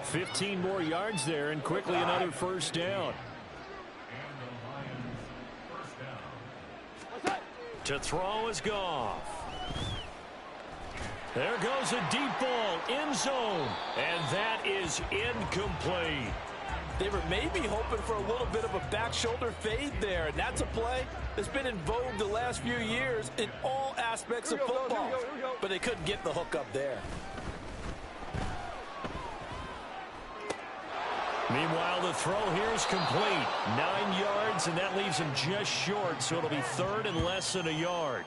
15 more yards there, and quickly another first down. To throw is Goff. There goes a deep ball, end zone, and that is incomplete. They were maybe hoping for a little bit of a back shoulder fade there, and that's a play that's been in vogue the last few years in all aspects of football. Here we go. But they couldn't get the hook up there. Meanwhile, the throw here is complete. 9 yards, and that leaves him just short, so it'll be third and less than a yard.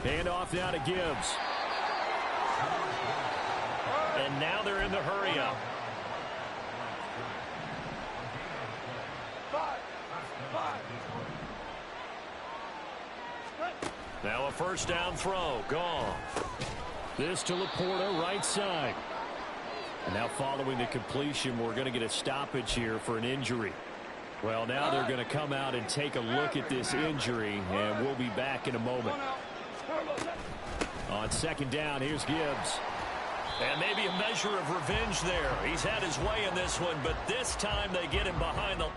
Hand off now to Gibbs. And now they're in the hurry-up. Now a first down throw. Goff. This to Laporta, right side. And now following the completion, we're going to get a stoppage here for an injury. Well, now they're going to come out and take a look at this injury, and we'll be back in a moment. On second down, here's Gibbs. And maybe a measure of revenge there. He's had his way in this one, but this time they get him behind the...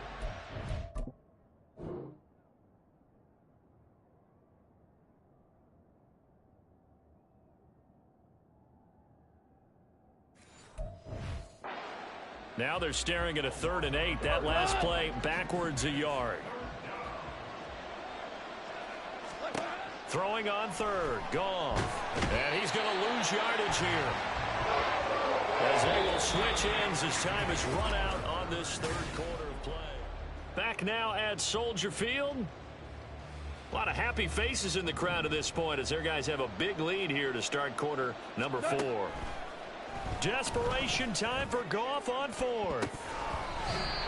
Now they're staring at a 3rd and 8. That last play backwards a yard. Throwing on third. Goff. And he's going to lose yardage here. As they will switch ends as time is run out on this third quarter of play. Back now at Soldier Field. A lot of happy faces in the crowd at this point as their guys have a big lead here to start quarter number 4. Desperation time for Goff on 4th.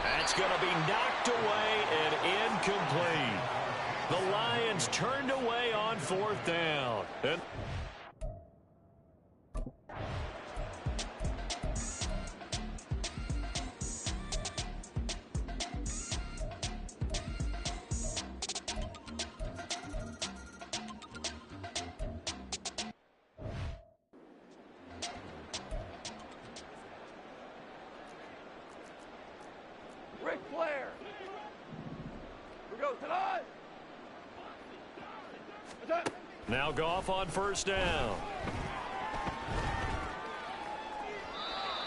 That's going to be knocked away and incomplete. The Lions turned away on 4th down. And now Goff on first down.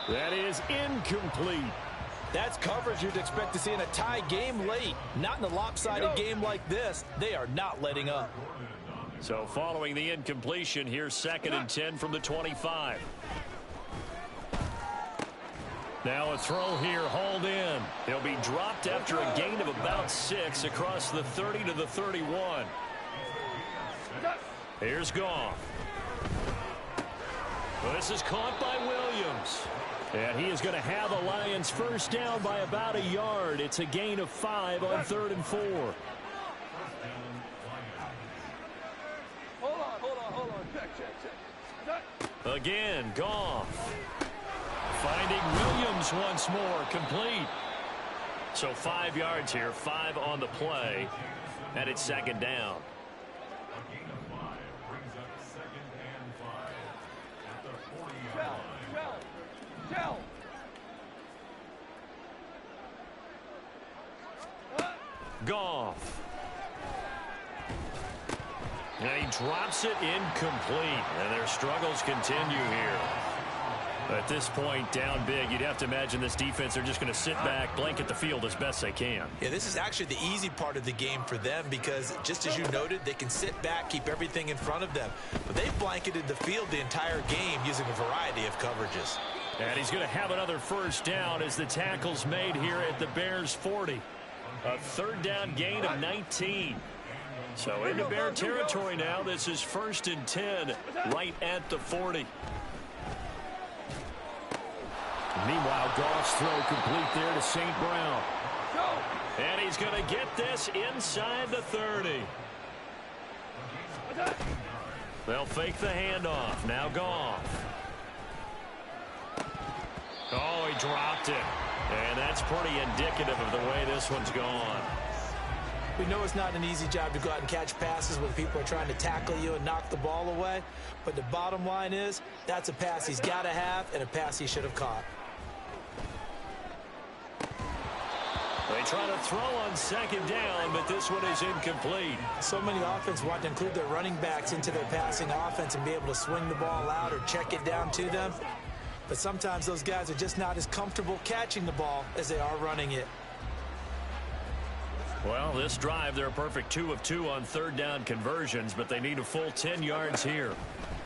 That is incomplete. That's coverage you'd expect to see in a tie game late. Not in a lopsided game like this. They are not letting up. So following the incompletion, here's 2nd and 10 from the 25. Now a throw here, hauled in. He'll be dropped after a gain of about 6 across the 30 to the 31. Here's Goff. Well, this is caught by Williams. And he is going to have the Lions first down by about a yard. It's a gain of 5 on 3rd and 4. Hold on. Check. Again, Goff. Finding Williams once more, complete. So 5 yards here, 5 on the play. And it's 2nd down. Goff. And he drops it incomplete. And their struggles continue here. At this point, down big, you'd have to imagine this defense are just going to sit back, blanket the field as best they can. Yeah, this is actually the easy part of the game for them because, just as you noted, they can sit back, keep everything in front of them. But they've blanketed the field the entire game using a variety of coverages. And he's going to have another first down as the tackle's made here at the Bears 40. A 3rd down gain of 19. So into Bear territory now. This is 1st and 10 right at the 40. Meanwhile, Goff's throw complete there to St. Brown. And he's going to get this inside the 30. They'll fake the handoff. Now Goff. Oh, he dropped it. And that's pretty indicative of the way this one's gone. We know it's not an easy job to go out and catch passes when people are trying to tackle you and knock the ball away. But the bottom line is, that's a pass he's got to have and a pass he should have caught. They try to throw on second down, but this one is incomplete. So many offenses want to include their running backs into their passing offense and be able to swing the ball out or check it down to them. But sometimes those guys are just not as comfortable catching the ball as they are running it. Well, this drive, they're a perfect 2 of 2 on third down conversions, but they need a full 10 yards here.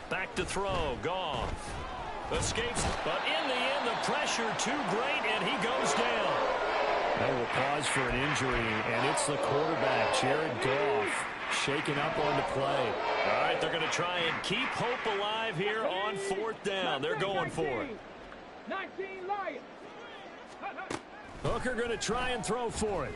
Back to throw, Goff. Escapes, but in the end, the pressure too great, and he goes down. They will pause for an injury, and it's the quarterback, Jared Goff, shaken up on the play. All right, they're going to try and keep hope alive here on fourth down. They're going for it. 19 Lions. Hooker going to try and throw for it.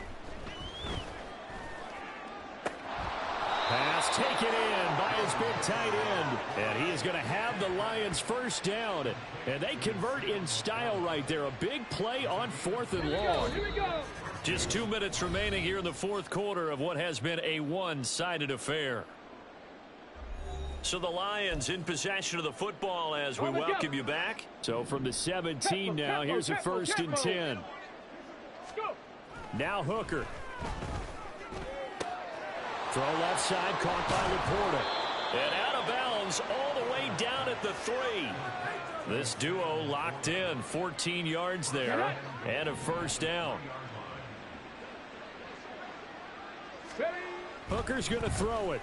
Pass taken in by his big tight end. And he is going to have the Lions first down. And they convert in style right there. A big play on fourth and long. Here we go. Just 2 minutes remaining here in the fourth quarter of what has been a one-sided affair. So the Lions in possession of the football as we welcome you back. So from the 17 now, here's a first and 10. Now Hooker. Throw left side, caught by Laporta. And out of bounds all the way down at the 3. This duo locked in, 14 yards there, and a first down. Hooker's going to throw it.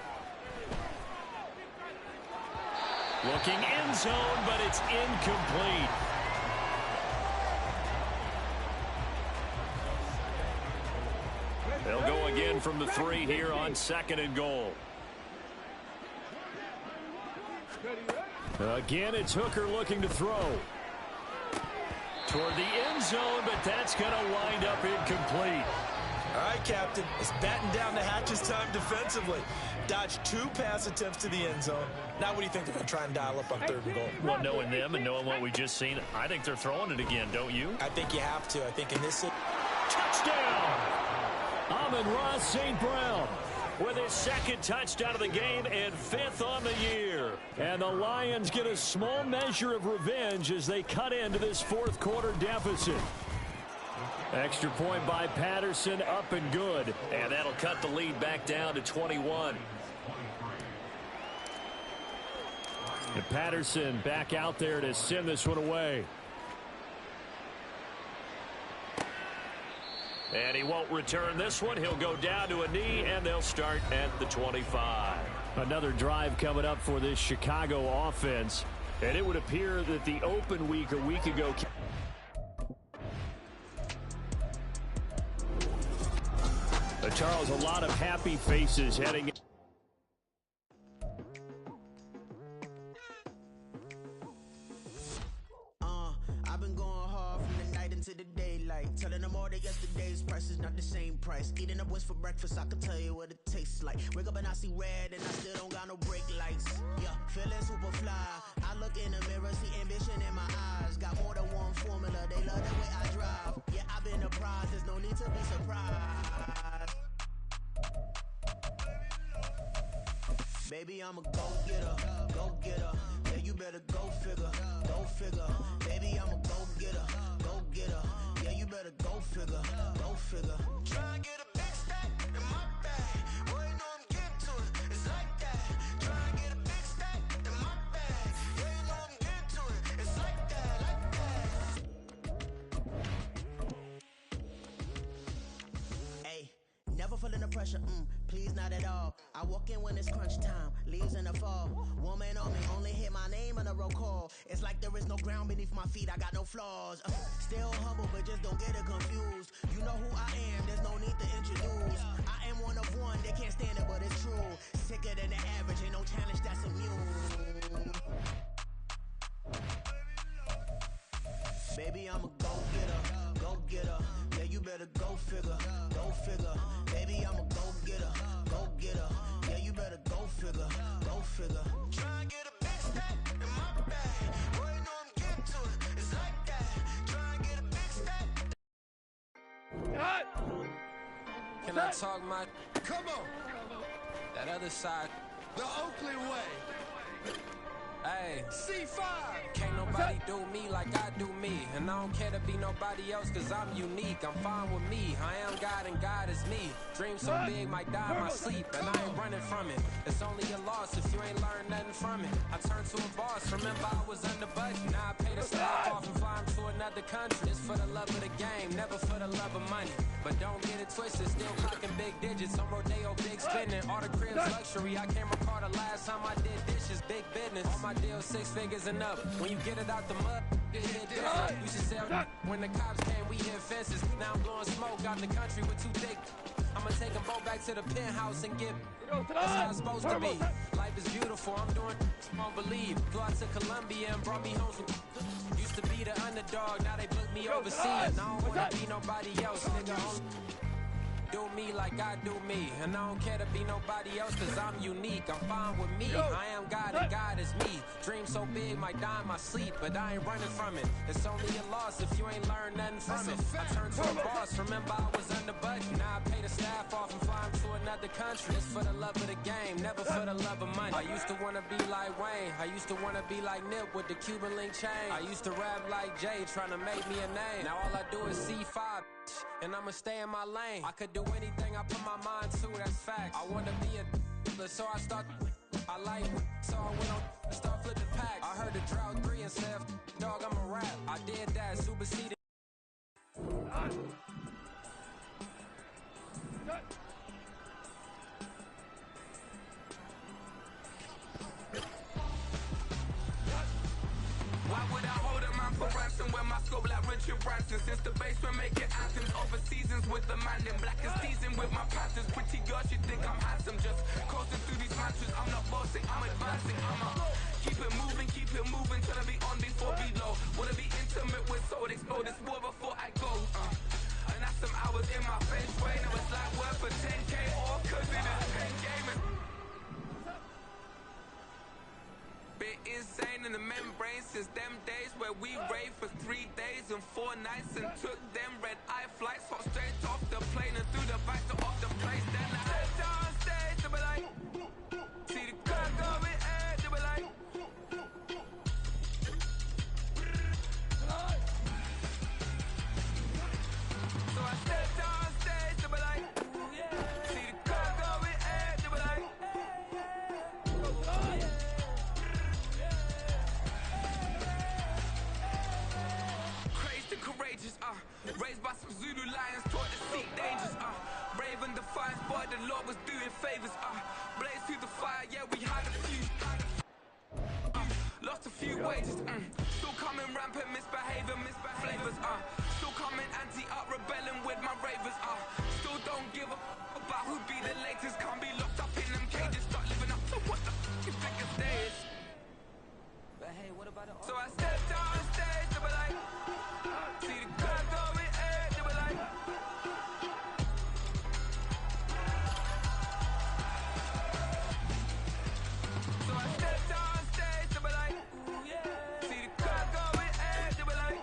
Looking end zone, but it's incomplete. They'll go again from the 3 here on second and goal. Again, it's Hooker looking to throw. Toward the end zone, but that's going to wind up incomplete. All right, Captain. It's batten down the hatches time defensively. Dodged 2 pass attempts to the end zone. Now what do you think they're going to try and dial up on third and goal? Well, knowing them and knowing what we just seen, I think they're throwing it again, don't you? I think you have to. I think in this... Touchdown! Amon-Ra St. Brown with his second touchdown of the game and 5th on the year. And the Lions get a small measure of revenge as they cut into this fourth quarter deficit. Extra point by Patterson, up and good. And that'll cut the lead back down to 21. And Patterson back out there to send this one away. And he won't return this one. He'll go down to a knee, and they'll start at the 25. Another drive coming up for this Chicago offense. And it would appear that the open week a week ago... Charles, a lot of happy faces heading... I've been going hard from the night into the daylight. Telling them all that yesterday's price is not the same price. Eating up wings for breakfast, I can tell you what it tastes like. Wake up and I see red and I still don't got no brake lights. Yeah, feeling super fly. I look in the mirror, see ambition in my eyes. Got more than one formula, they love the way I drive. Yeah, I've been apprised, there's no need to be surprised. Baby, I'm a go-getter, go-getter. Yeah, you better go figure, go figure. Baby, I'm a go-getter, go-getter. Yeah, you better go figure, go figure. Try and get a big stack in my bag. Boy, you know I'm getting to it, it's like that. Try and get a big stack in my bag. Yeah, you know I'm getting to it, it's like that, like that. Hey, never feeling the pressure, please not at all. I walk in when it's crunch time, leaves in the fall. Woman on me, only hit my name on a roll call. It's like there is no ground beneath my feet, I got no flaws. Still humble, but just don't get it confused. You know who I am, there's no need to introduce. I am one of one, they can't stand it, but it's true. Sicker than the average, ain't no challenge that's immune. Baby, I'm a go-getter, go-getter. Yeah, you better go figure, go figure. Baby, I'm a go-getter, go-getter. Yeah, you better go figure, go figure. Try and get a big stack in my bag. Boy, you know I'm getting to it, it's like that. Try Can I talk my... Come on. That other side. The Oakland way. Hey. C5. Can't nobody do me like I do me. And I don't care to be nobody else cause I'm unique. I'm fine with me. I am God and God is me. Dream so big might die in my sleep. And I ain't running from it. It's only a loss if you ain't learned nothing from it. I turned to a boss. Remember I was under budget. Now I pay the staff off and fly to another country. It's for the love of the game, never for the love of money. But don't get it twisted, still clocking big digits. On Rodeo, big spending. All the cribs luxury. I can't recall the last time I did dishes. Big business. All my deals 6 figures and up. When you get it out the mud, it hit different. You should sell when the cops came, we hit fences. Now I'm blowing smoke out the country with 2 thick. I'ma take them both back to the penthouse and get. That's how it's supposed to be. Life is beautiful, I'm doing won't believe. Flew out to Colombia and brought me home from. Used to be the underdog, now they book me overseas. And I don't wanna be nobody else, nigga. Do me like I do me. And I don't care to be nobody else cause I'm unique. I'm fine with me. I am God and God is me. Dream so big might die in my sleep, but I ain't running from it. It's only a loss if you ain't learned nothing from it. I turned to a boss, remember I was under budget. Now I pay the staff off and fly to another country. It's for the love of the game, never for the love of money. I used to wanna be like Wayne. I used to wanna be like Nip with the Cuban link chain. I used to rap like Jay, trying to make me a name. Now all I do is C5, and I'ma stay in my lane. I could do anything I put my mind to, that's fact. I wanna be a so I start. I like so I went on start flipping packs. I heard the drought 3 and said, dog, I'm a rap. I did that, superseded. Why would I hold a man for ransom when my scope like Richard Branson? Since the basement making anthems over seasons with the man in black is seasoned with my patterns. Pretty girls, you think I'm handsome, just coasting through these matches. I'm not bossing, I'm advancing. I'ma keep it moving, trying to be on before below. Wanna be intimate with soul, explode this war before I go. And that's some hours in my face way. Now it's like worth for 10K or cause it is pen gaming. Bit insane in the membrane since them days where we raved for 3 days and 4 nights and took them red eye flights, hot straight off the plane and through the back to off the place. Then I stepped on stage, they were like, see the crowd going ahead, they were like. So I stepped on stage, they were like, see the crowd going ahead, they were like. Courageous, raised by some Zulu lions, taught to seek dangers, brave and defiant, but the Lord was doing favors, blaze through the fire, yeah, we had a few, lost a few wages, still coming rampant, misbehaving, flavors, still coming anti-up, rebelling with my ravers, still don't give a about who be the latest, can't be locked up in them cages, start living up to what the you think is theirs. But hey, what about the so I stepped on stage, they were like, see the crowd going ahead, they were like. So I stepped on stage, they were like, see the crowd going ahead, they were like.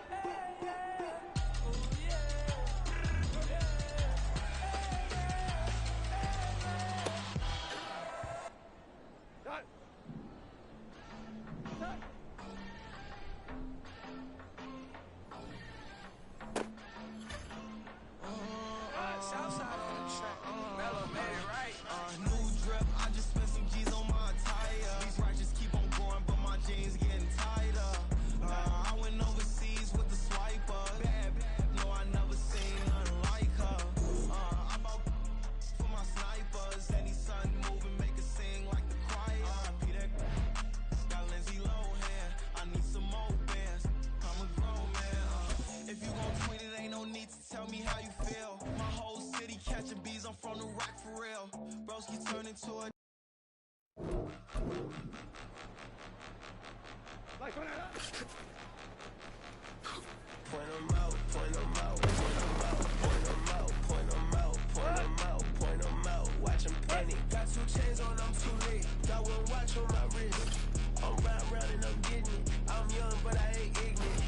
Watch 'em panic. Got 2 chains on, I'm too late. Got 1 watch on my wrist. I'm round and I'm getting it. I'm young, but I ain't ignorant.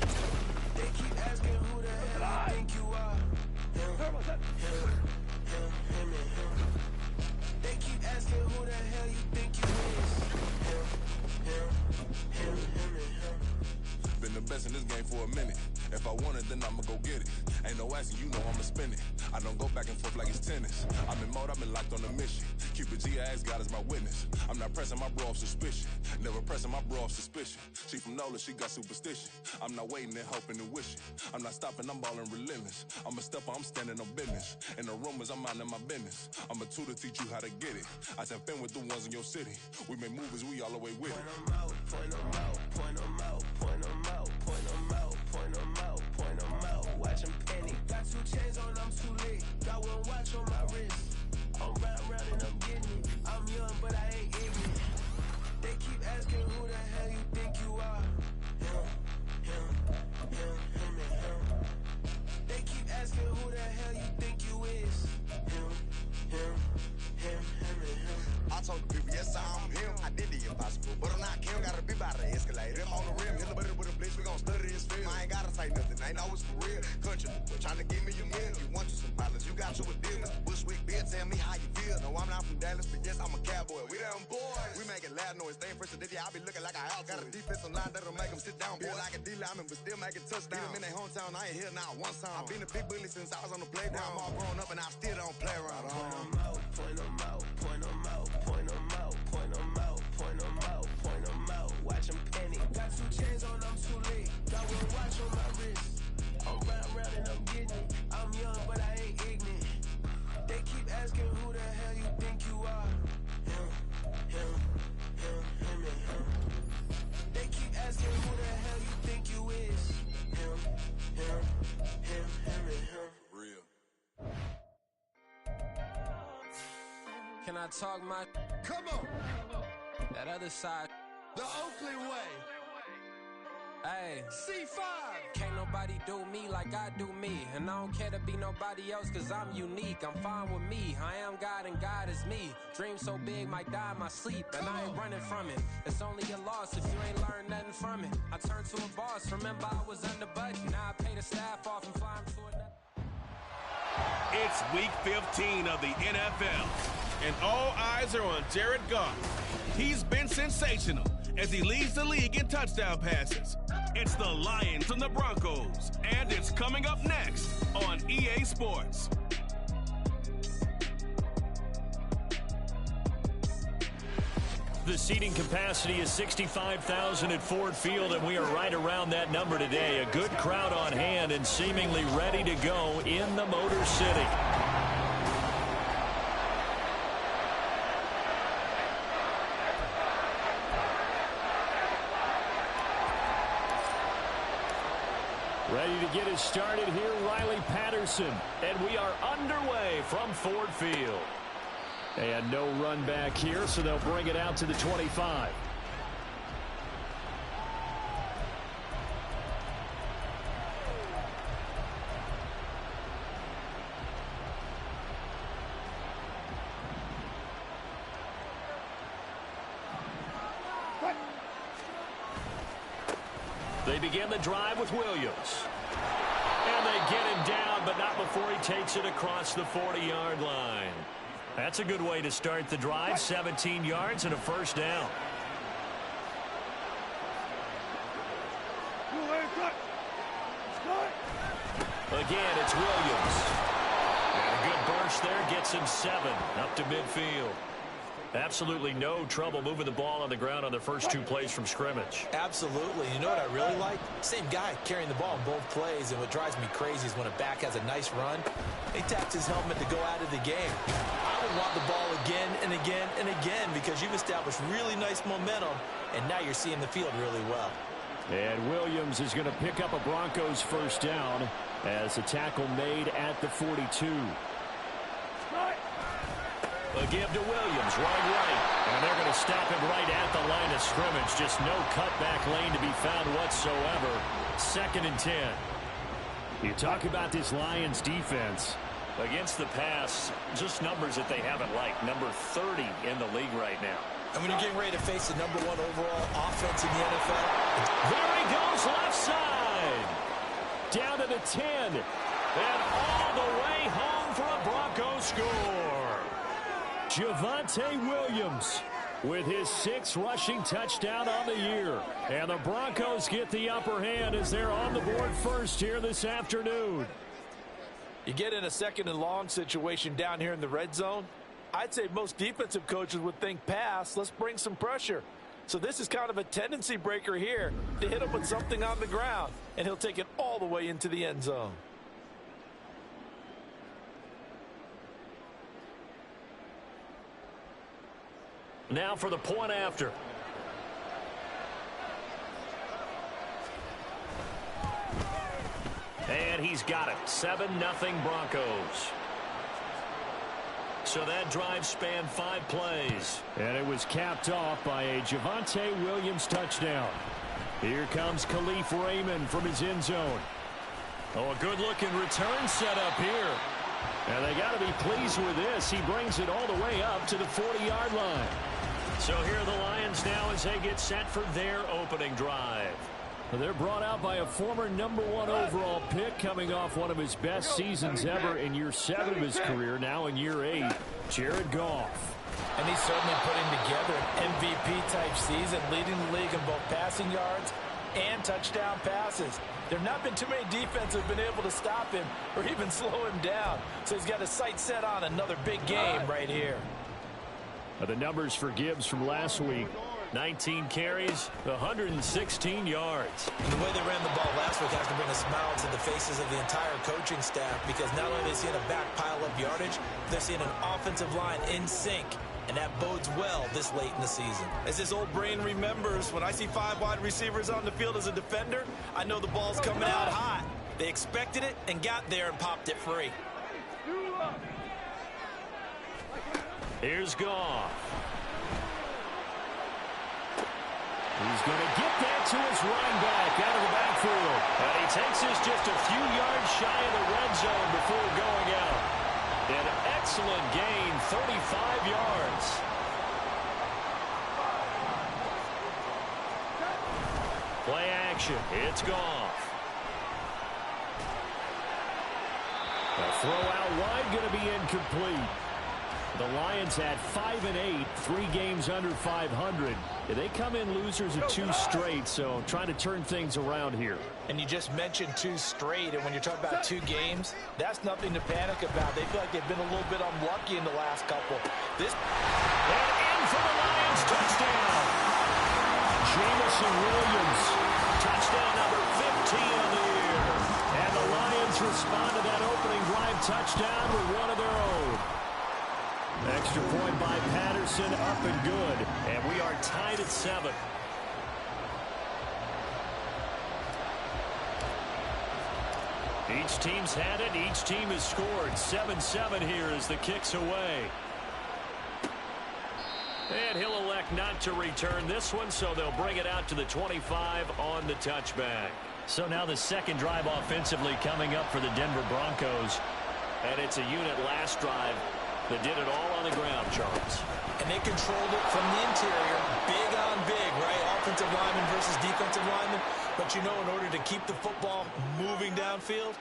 They keep asking who the hell you think you are. They keep asking who the hell you think you is. Been the best in this game for a minute. If I want it, then I'ma go get it. Ain't no asking, you know I'ma spin it. I don't go back and forth like it's tennis. I'm in mode, I've been locked on a mission. Cupid G, I ask God as my witness. I'm not pressing my bro off suspicion. Never pressing my bro off suspicion. She from NOLA, she got superstition. I'm not waiting and hoping and wishing. I'm not stopping, I'm balling relentless. I'm a stepper, I'm standing on business. In the rumors, I'm minding my business. I'm a tutor, teach you how to get it. I tap in with the ones in your city. We make movies, we all the way with it. Point them out, point them out, point them out, point them out, point them out, point them out, point them out. Watch them penny. Got 2 chains on, I'm too late. Got 1 watch on my wrist. I'm round and I'm getting it. I'm young, but I ain't ignorant. They keep asking who the hell you think you are. Him, and him. They keep asking who the hell you think you is. Him, and him. I told the people, yes, I'm him. I did the impossible, but I'm not Kim. Gotta be by the escalator. I'm on the rim, hit the butter with a blitz. We gon' study this film. I ain't gotta say nothing. Ain't know it's for real. Country, trying to give me a meal. You want you some violence, you got you a deal. Mr. Bushwick, Bill, tell me how you feel. No, I'm not from Dallas, but yes, I'm a cowboy. We them boys. We making loud noise. Staying fresh to this, I be looking like a house. Got a defensive line that'll make them sit down. Feel like a D-lineman, but still making touchdowns. Beat them in their hometown, I ain't here now one time. I've been a big bully since I was on the playground. I'm all grown up and I still don't play around. Point them out, point them out, point them out, point them out, point them out, point them out, point them out. Watch them penny. Got 2 chains on, I'm too late. Got 1 watch on my wrist. I'm round and I'm getting it. I'm young, but I ain't ignorant. They keep asking who the hell you think you are. Him, and him. They keep asking who the hell you think you is. Him, and him. Real. Can I talk my... Come on. That other side... The Oakley way. Hey. C5. Can't nobody do me like I do me. And I don't care to be nobody else cause I'm unique. I'm fine with me. I am God and God is me. Dream so big might die in my sleep. And I ain't running from it. It's only a loss if you ain't learned nothing from it. I turned to a boss. Remember I was under budget. Now I pay the staff off and fly them to another. It's week 15 of the NFL. And all eyes are on Jared Goff. He's been sensational as he leads the league in touchdown passes. It's the Lions and the Broncos, and it's coming up next on EA Sports. The seating capacity is 65,000 at Ford Field, and we are right around that number today. A good crowd on hand and seemingly ready to go in the Motor City. Ready to get us started here, Riley Patterson. And we are underway from Ford Field. And no run back here, so they'll bring it out to the 25. They begin the drive with Williams. And they get him down, but not before he takes it across the 40-yard line. That's a good way to start the drive. 17 yards and a first down. Again, it's Williams. And a good burst there gets him 7 up to midfield. Absolutely no trouble moving the ball on the ground on the first 2 plays from scrimmage. Absolutely. You know what I really like? Same guy carrying the ball in both plays, and what drives me crazy is when a back has a nice run, he taps his helmet to go out of the game. I would want the ball again and again and again because you've established really nice momentum, and now you're seeing the field really well. And Williams is going to pick up a Broncos first down as a tackle made at the 42. A give to Williams, right. And they're going to stop him right at the line of scrimmage. Just no cutback lane to be found whatsoever. 2nd and 10. You talk about this Lions defense. Against the pass, just numbers that they haven't liked. Number 30 in the league right now. And when you're getting ready to face the number 1 overall offense in the NFL. There he goes, left side. Down to the 10. And all the way home for a Broncos score. Javonte Williams with his 6th rushing touchdown on the year. And the Broncos get the upper hand as they're on the board first here this afternoon. You get in a 2nd and long situation down here in the red zone. I'd say most defensive coaches would think pass. Let's bring some pressure. So this is kind of a tendency breaker here to hit him with something on the ground. And he'll take it all the way into the end zone. Now for the point after. And he's got it. 7-0 Broncos. So that drive spanned 5 plays. And it was capped off by a Javonte Williams touchdown. Here comes Khalif Raymond from his end zone. Oh, a good-looking return set up here. And they got to be pleased with this. He brings it all the way up to the 40-yard line. So here are the Lions now as they get set for their opening drive. They're brought out by a former #1 overall pick coming off one of his best seasons ever in year 7 of his career, now in year 8, Jared Goff. And he's certainly putting together an MVP-type season, leading the league in both passing yards and touchdown passes. There have not been too many defenses that have been able to stop him or even slow him down. So he's got his sights set on another big game right here. The numbers for Gibbs from last week. 19 carries, 116 yards. And the way they ran the ball last week has to bring a smile to the faces of the entire coaching staff, because not only are they seeing a back pile up yardage, they're seeing an offensive line in sync. And that bodes well this late in the season. As this old brain remembers, when I see 5 wide receivers on the field as a defender, I know the ball's coming out hot. They expected it and got there and popped it free. Here's Goff. He's going to get that to his running back out of the backfield. And he takes this just a few yards shy of the red zone before going out. An excellent gain, 35 yards. Play action. It's Goff. The throw out wide going to be incomplete. The Lions at 5-8, 3 games under 500. They come in losers of 2 straight, so trying to turn things around here. And you just mentioned 2 straight, and when you're talking about 2 games, that's nothing to panic about. They feel like they've been a little bit unlucky in the last couple. And in for the Lions, touchdown. Jamison Williams, touchdown number 15 on the year. And the Lions respond to that opening drive touchdown with one of their own. Extra point by Patterson, up and good. And we are tied at 7. Each team's had it. Each team has scored. 7-7 here as the kick's away. And he'll elect not to return this one, so they'll bring it out to the 25 on the touchback. So now the second drive offensively coming up for the Denver Broncos. And it's a unit last drive that did it all on the ground, Charles. And they controlled it from the interior, big on big, right? Offensive lineman versus defensive lineman. But you know, in order to keep the football moving downfield,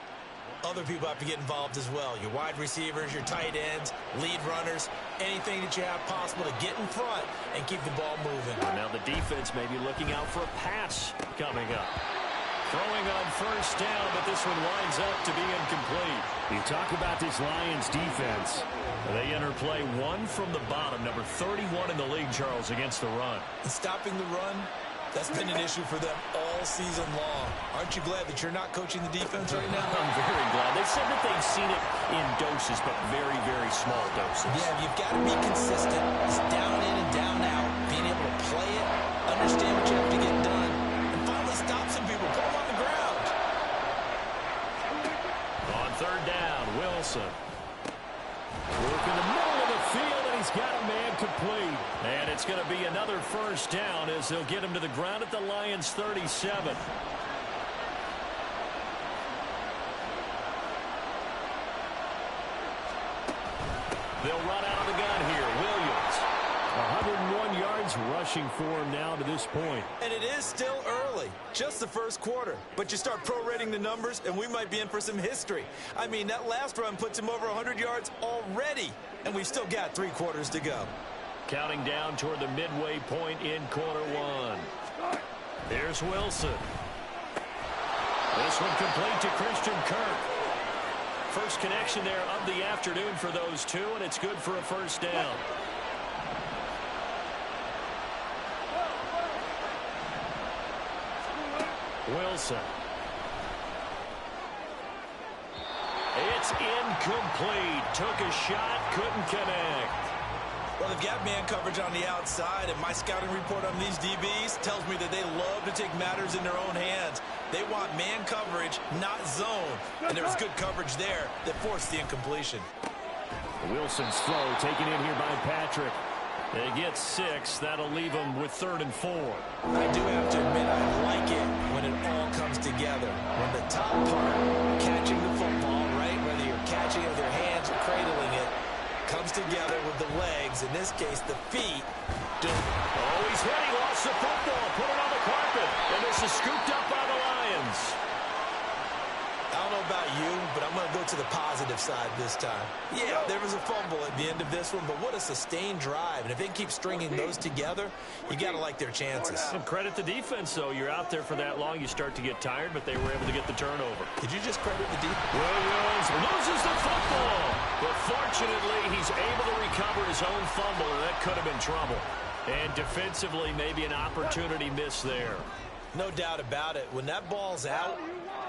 other people have to get involved as well. Your wide receivers, your tight ends, lead runners, anything that you have possible to get in front and keep the ball moving. Now the defense may be looking out for a pass coming up. Throwing on first down, but this one winds up to be incomplete. You talk about this Lions defense. They enter play 1 from the bottom, number 31 in the league, Charles, against the run. And stopping the run, that's been an issue for them all season long. Aren't you glad that you're not coaching the defense right now? I'm very glad. They said that they've seen it in doses, but very, very small doses. Yeah, you've got to be consistent. It's down in and down out. Being able to play it, understand what you have to get done, and finally stop some people. Put them on the ground. On third down, Wilson. Work in the middle of the field, and he's got a man complete. And it's going to be another first down as they'll get him to the ground at the Lions' 37. They'll run out of the gun here. Williams, 101 yards offense rushing for him now to this point. And it is still early, just the first quarter. But you start prorating the numbers, and we might be in for some history. I mean, that last run puts him over 100 yards already, and we've still got 3 quarters to go. Counting down toward the midway point in quarter 1. Here's Wilson. This one complete to Christian Kirk. First connection there of the afternoon for those two, and it's good for a first down. Wilson. It's incomplete. Took a shot, couldn't connect. Well, they've got man coverage on the outside, and my scouting report on these DBs tells me that they love to take matters in their own hands. They want man coverage, not zone. And there was good coverage there that forced the incompletion. Wilson's throw taken in here by Patrick. They get 6. That'll leave them with 3rd and 4. I do have to admit I like it when it all comes together. When the top part, catching the football, right, whether you're catching it with your hands or cradling it, comes together with the legs, in this case the feet. Oh, he's hit. He lost the football. Put it on the carpet. And this is scooped up by the Lions. I don't know about you, but I'm going to go to the positive side this time. Yeah, there was a fumble at the end of this one, but what a sustained drive. And if they keep stringing those together, you got to like their chances. And credit the defense, though. You're out there for that long, you start to get tired, but they were able to get the turnover. Did you just credit the defense? Williams loses the football. But fortunately, he's able to recover his own fumble, and that could have been trouble. And defensively, maybe an opportunity missed there. No doubt about it. When that ball's out,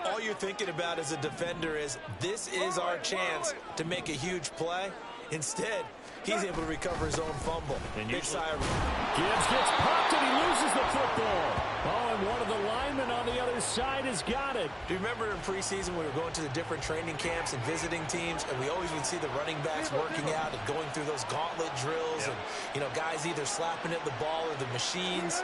all you're thinking about as a defender is, this is our chance to make a huge play. Instead, he's able to recover his own fumble. And Big sigh. Gibbs gets popped and he loses the football. Oh, and one of the linemen on the other side has got it. Do you remember in preseason we were going to the different training camps and visiting teams, and we always would see the running backs working out and going through those gauntlet drills, and, you know, guys either slapping at the ball or the machines.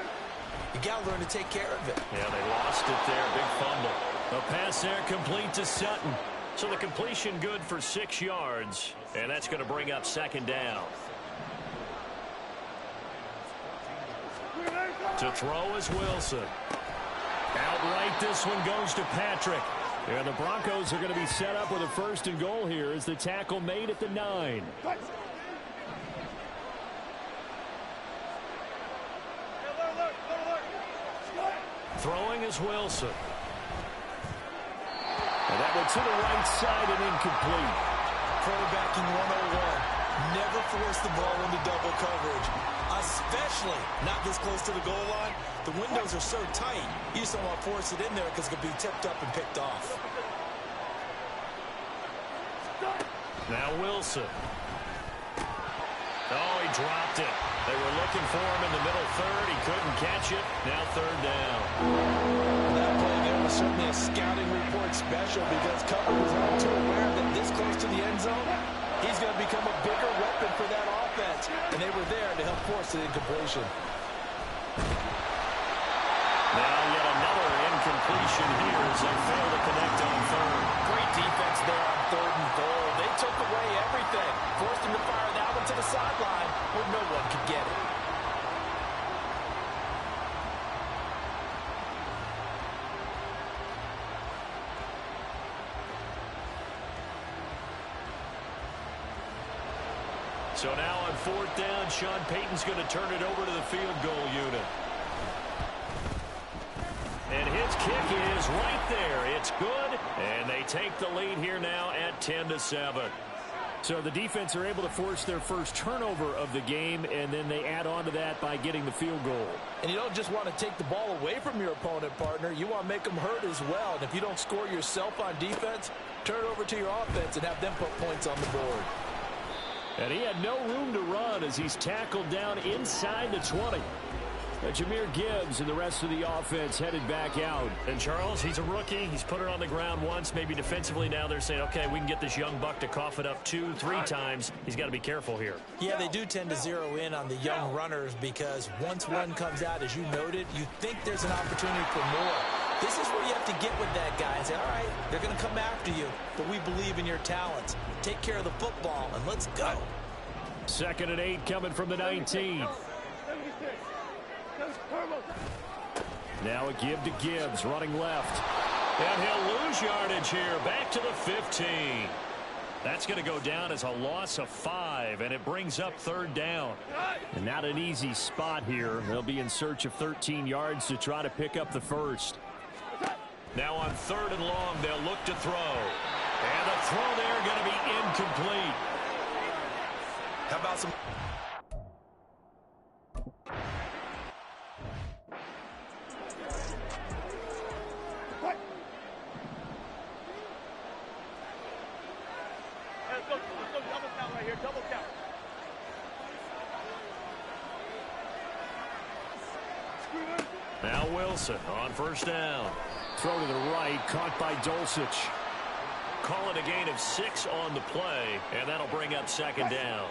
You got to learn to take care of it. Yeah, they lost it there. Big fumble. A pass there complete to Sutton. So the completion good for 6 yards, and that's going to bring up 2nd down. To throw is Wilson. Outright, this one goes to Patrick. And the Broncos are going to be set up with a 1st and goal here as the tackle made at the 9. Throwing is Wilson. And that one to the right side and incomplete. Quarterbacking 101. Never force the ball into double coverage, especially not this close to the goal line. The windows are so tight, you just don't want to force it in there because it could be tipped up and picked off. Now Wilson. Oh, he dropped it. They were looking for him in the middle 3rd. He couldn't catch it. Now 3rd down. That play there was certainly a scouting report special because Cutler was all too aware that this close to the end zone, he's going to become a bigger weapon for that offense. And they were there to help force the incompletion. Now yet another incompletion here as they fail to connect on 3rd. Great defense there on 3rd and goal. They took away everything. Forced him to fire that one to the sideline where no one could get it. So now on 4th down, Sean Payton's going to turn it over to the field goal unit. And his kick is right there. It's good, and they take the lead here now at 10-7. So the defense are able to force their first turnover of the game, and then they add on to that by getting the field goal. And you don't just want to take the ball away from your opponent, partner. You want to make them hurt as well. And if you don't score yourself on defense, turn it over to your offense and have them put points on the board. And he had no room to run as he's tackled down inside the 20. Jahmyr Gibbs and the rest of the offense headed back out. And Charles, he's a rookie. He's put it on the ground once, maybe defensively. Now they're saying, okay, we can get this young buck to cough it up 2-3 times. He's got to be careful here. Yeah, they do tend to zero in on the young runners because once one comes out, as you noted, you think there's an opportunity for more. This is where you have to get with that guy and say, all right, they're going to come after you, but we believe in your talents. Take care of the football, and let's go. 2nd and 8 coming from the 19. Now a give to Gibbs, running left. And he'll lose yardage here, back to the 15. That's going to go down as a loss of 5, and it brings up 3rd down. And not an easy spot here. They'll be in search of 13 yards to try to pick up the first. Now on 3rd and long, they'll look to throw. And the throw there going to be incomplete. How about some... Now Wilson on 1st down. Throw to the right, caught by Dulcich. Call it a gain of 6 on the play, and that'll bring up 2nd down.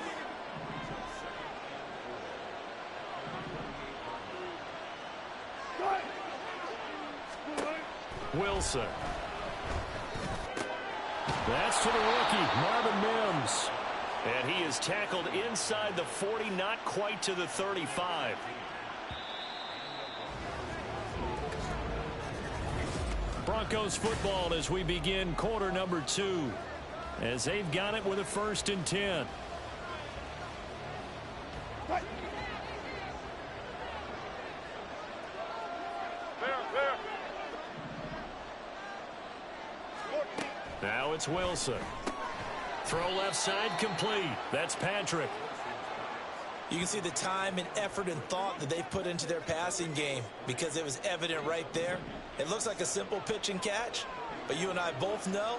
Wilson. That's to the rookie, Marvin Mims. And he is tackled inside the 40, not quite to the 35. Broncos football as we begin quarter number 2. As they've got it with a 1st and 10. Now it's Wilson. Throw left side complete. That's Patrick. You can see the time and effort and thought that they put into their passing game because it was evident right there. It looks like a simple pitch and catch, but you and I both know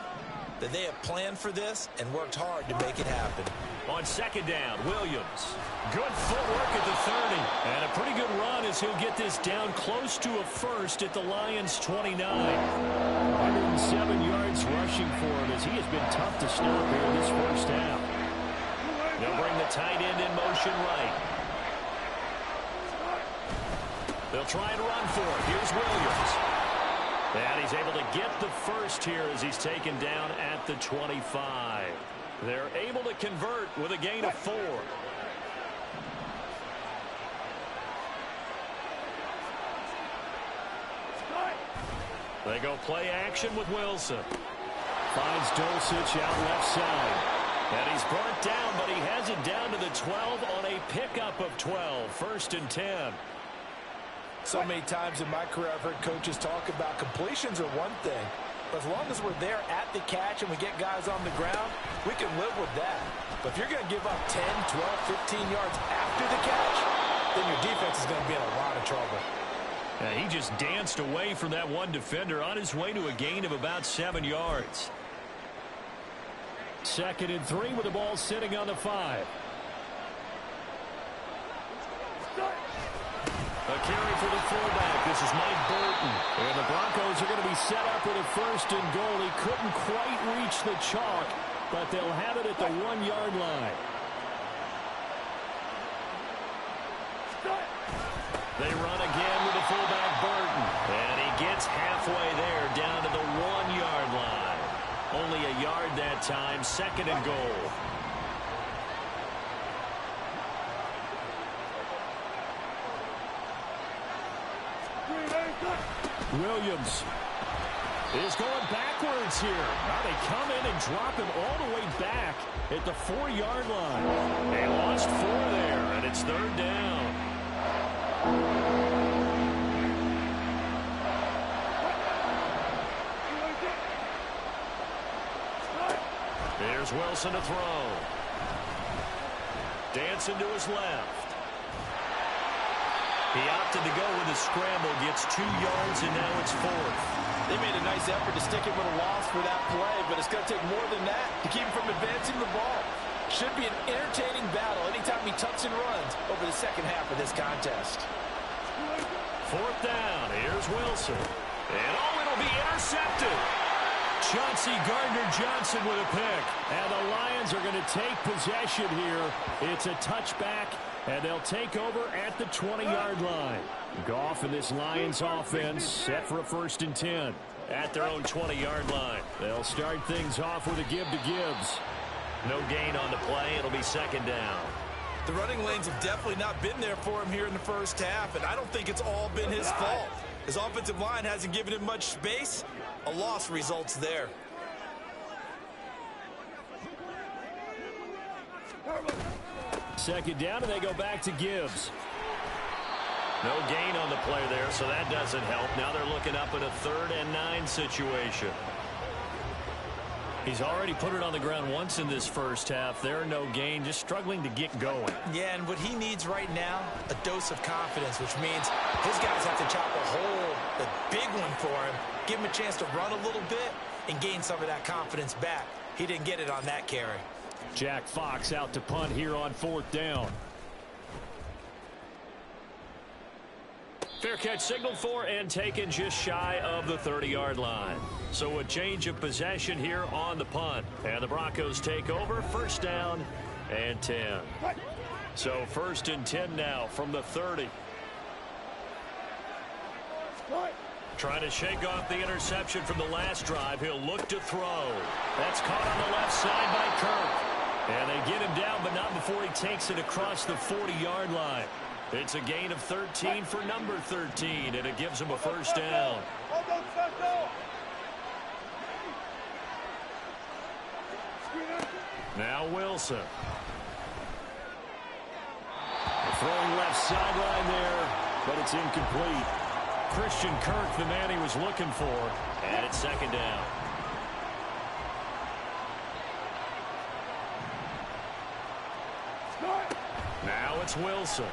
that they have planned for this and worked hard to make it happen. On 2nd down, Williams. Good footwork at the 30. And a pretty good run as he'll get this down close to a first at the Lions' 29. 107 yards rushing for him as he has been tough to stop here in this first half. They'll bring the tight end in motion right. They'll try and run for it. Here's Williams. And he's able to get the first here as he's taken down at the 25. They're able to convert with a gain of 4. They go play action with Wilson. Finds Dulcich out left side. And he's brought down, but he has it down to the 12 on a pickup of 12. 1st and 10. So many times in my career I've heard coaches talk about completions are one thing, but as long as we're there at the catch and we get guys on the ground, we can live with that. But if you're going to give up 10, 12, 15 yards after the catch, then your defense is going to be in a lot of trouble. Yeah, he just danced away from that one defender on his way to a gain of about 7 yards. 2nd and 3 with the ball sitting on the 5. A carry for the fullback. This is Mike Burton. And the Broncos are going to be set up with a 1st and goal. He couldn't quite reach the chalk, but they'll have it at the 1-yard line. They run again with the fullback Burton. And he gets halfway there down to the 1-yard line. Only a yard that time. 2nd and goal. Williams is going backwards here. Now they come in and drop him all the way back at the 4-yard line. They lost 4 there, and it's 3rd down. Here's Wilson to throw. Dancing to his left. He opted to go with a scramble, gets 2 yards, and now it's 4th. They made a nice effort to stick him with a loss for that play, but it's going to take more than that to keep him from advancing the ball. Should be an entertaining battle anytime he tucks and runs over the second half of this contest. 4th down. Here's Wilson. And it'll be intercepted. Chauncey Gardner-Johnson with a pick. And the Lions are going to take possession here. It's a touchback, and they'll take over at the 20-yard line. Goff and this Lions offense set for a 1st and 10 at their own 20-yard line. They'll start things off with a give to Gibbs. No gain on the play. It'll be 2nd down. The running lanes have definitely not been there for him here in the first half, and I don't think it's all been his fault. His offensive line hasn't given him much space. A loss results there. Second down, and they go back to Gibbs. No gain on the play there, so that doesn't help. Now they're looking up in a 3rd and 9 situation. He's already put it on the ground once in this first half. There, no gain, just struggling to get going. Yeah, and what he needs right now, a dose of confidence, which means his guys have to chop a hole, a big one for him, give him a chance to run a little bit and gain some of that confidence back. He didn't get it on that carry. Jack Fox out to punt here on 4th down. Fair catch signaled for and taken just shy of the 30-yard line. So a change of possession here on the punt. And the Broncos take over, 1st down and 10. So 1st and 10 now from the 30. Trying to shake off the interception from the last drive. He'll look to throw. That's caught on the left side by Kirk. And they get him down, but not before he takes it across the 40-yard line. It's a gain of 13 for number 13, and it gives him a 1st down. Now Wilson. Throwing left sideline there, but it's incomplete. Christian Kirk, the man he was looking for, and it's 2nd down. Now it's Wilson.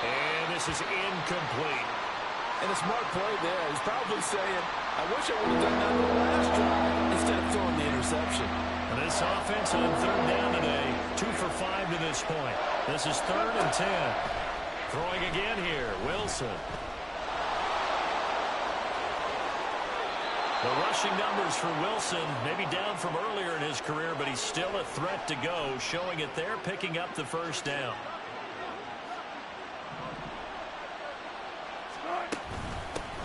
And this is incomplete. And a smart play there. He's probably saying, I wish I would have done that on the last drive instead of throwing the interception. And this offense on 3rd down today, 2 for 5 to this point. This is 3rd and 10. Throwing again here, Wilson. The rushing numbers for Wilson, maybe down from earlier in his career, but he's still a threat to go, showing it there, picking up the 1st down.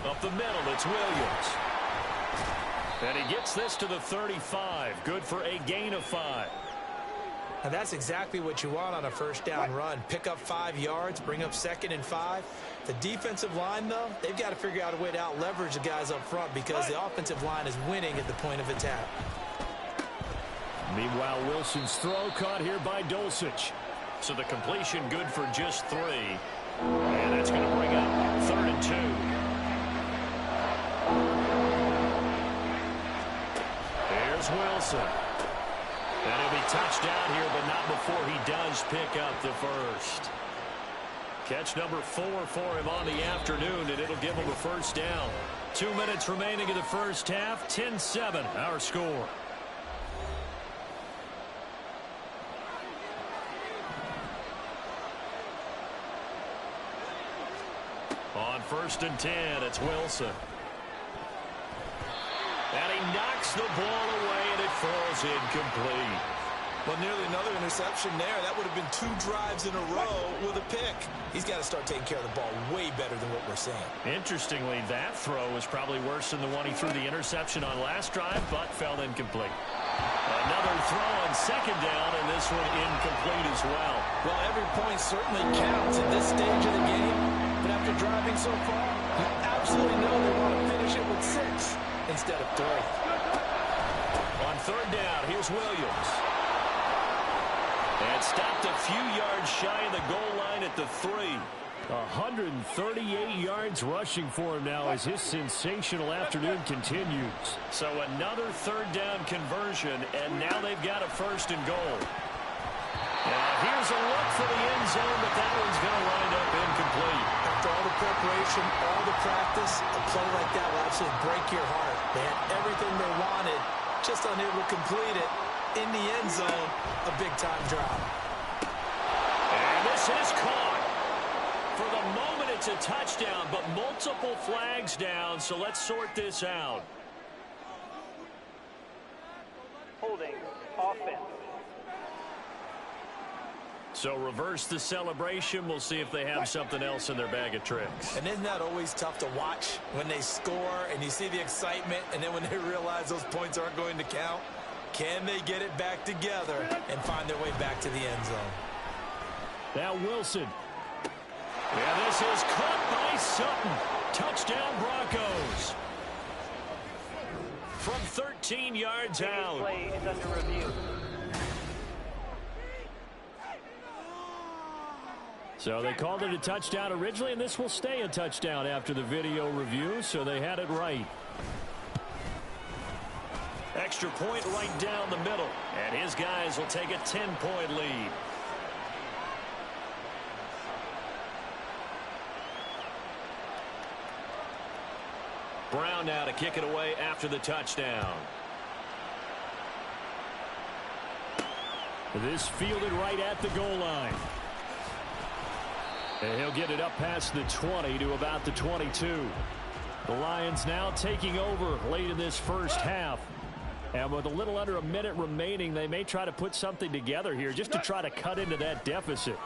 Up the middle, it's Williams. And he gets this to the 35. Good for a gain of 5. And that's exactly what you want on a 1st down run. Pick up 5 yards, bring up 2nd and 5. The defensive line, though, they've got to figure out a way to out-leverage the guys up front because the offensive line is winning at the point of attack. Meanwhile, Wilson's throw caught here by Dulcich. So the completion good for just 3. And that's going to bring up 3rd and 2. Here's Wilson. And he'll be touched down here, but not before he does pick up the 1st. Catch number 4 for him on the afternoon, and it'll give him a 1st down. 2 minutes remaining in the first half, 10-7, our score. On 1st and 10, it's Wilson. And he knocks the ball away, and it falls incomplete. Well, nearly another interception there. That would have been 2 drives in a row with a pick. He's got to start taking care of the ball way better than what we're seeing. Interestingly, that throw was probably worse than the one he threw the interception on last drive, but fell incomplete. Another throw on 2nd down, and this one incomplete as well. Well, every point certainly counts at this stage of the game, but after driving so far, you absolutely know they want to finish it with 6 instead of 3. On 3rd down, here's Williams. And stopped a few yards shy of the goal line at the 3. 138 yards rushing for him now as his sensational afternoon continues. So another 3rd down conversion, and now they've got a 1st and goal. Here's a look for the end zone, but that one's going to wind up incomplete. After all the preparation, all the practice, a play like that will absolutely break your heart. They had everything they wanted, just unable to complete it. In the end zone, a big-time drop. And this is caught. For the moment, it's a touchdown, but multiple flags down, so let's sort this out. Holding offense. So reverse the celebration. We'll see if they have something else in their bag of tricks. And isn't that always tough to watch when they score and you see the excitement, and then when they realize those points aren't going to count? Can they get it back together and find their way back to the end zone? Now Wilson. Yeah, this is caught by Sutton. Touchdown Broncos. From 13 yards out. Play is under review. So they called it a touchdown originally, and this will stay a touchdown after the video review, so they had it right. Extra point right down the middle, and his guys will take a 10-point lead. Brown now to kick it away after the touchdown. This fielded right at the goal line. And he'll get it up past the 20 to about the 22. The Lions now taking over late in this first half. And with a little under a minute remaining, they may try to put something together here just to try to cut into that deficit.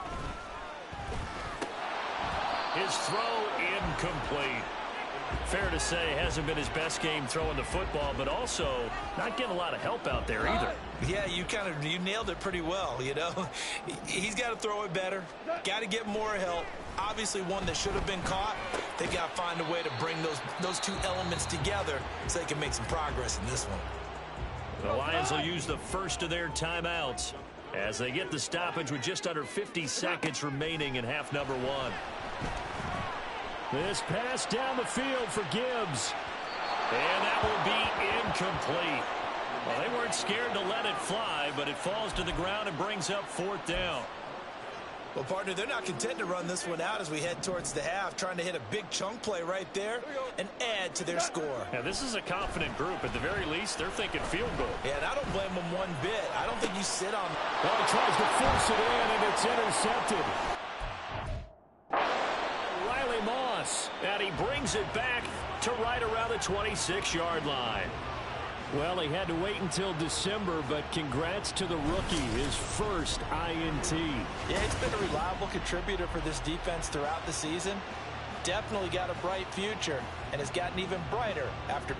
His throw incomplete. Fair to say, hasn't been his best game throwing the football, but also not getting a lot of help out there either. Yeah, you nailed it pretty well, you know. He's got to throw it better, got to get more help. Obviously one that should have been caught. They got to find a way to bring those two elements together so they can make some progress in this one. The Lions will use the first of their timeouts as they get the stoppage with just under 50 seconds remaining in half number one. This pass down the field for Gibbs. And that will be incomplete. Well, they weren't scared to let it fly, but it falls to the ground and brings up fourth down. Well, partner, they're not content to run this one out as we head towards the half, trying to hit a big chunk play right there and add to their score. Yeah, this is a confident group. At the very least, they're thinking field goal. Yeah, and I don't blame them one bit. I don't think you sit on... Well, he tries to force it in, and it's intercepted. And he brings it back to right around the 26-yard line. Well, he had to wait until December, but congrats to the rookie, his first INT. Yeah, he's been a reliable contributor for this defense throughout the season. Definitely got a bright future and has gotten even brighter after...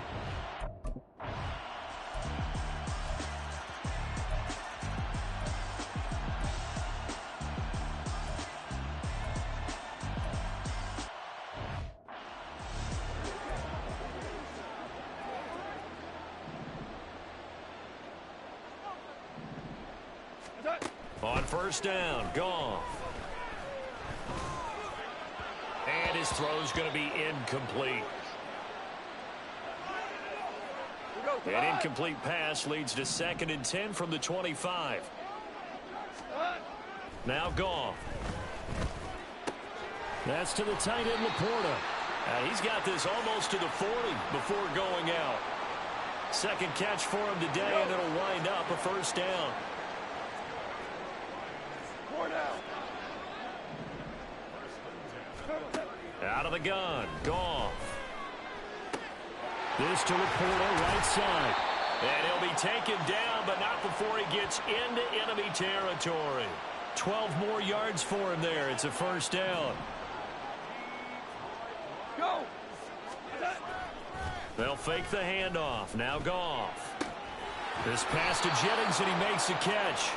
On first down, Goff. And his throw's going to be incomplete. An incomplete pass leads to 2nd and 10 from the 25. Now Goff. That's to the tight end, Laporta. He's got this almost to the 40 before going out. Second catch for him today, and it'll wind up a first down. Out of the gun, Goff. This to Laporta, right side. And he'll be taken down, but not before he gets into enemy territory. 12 more yards for him there. It's a first down. Go! They'll fake the handoff. Now Goff. This pass to Jennings, and he makes a catch.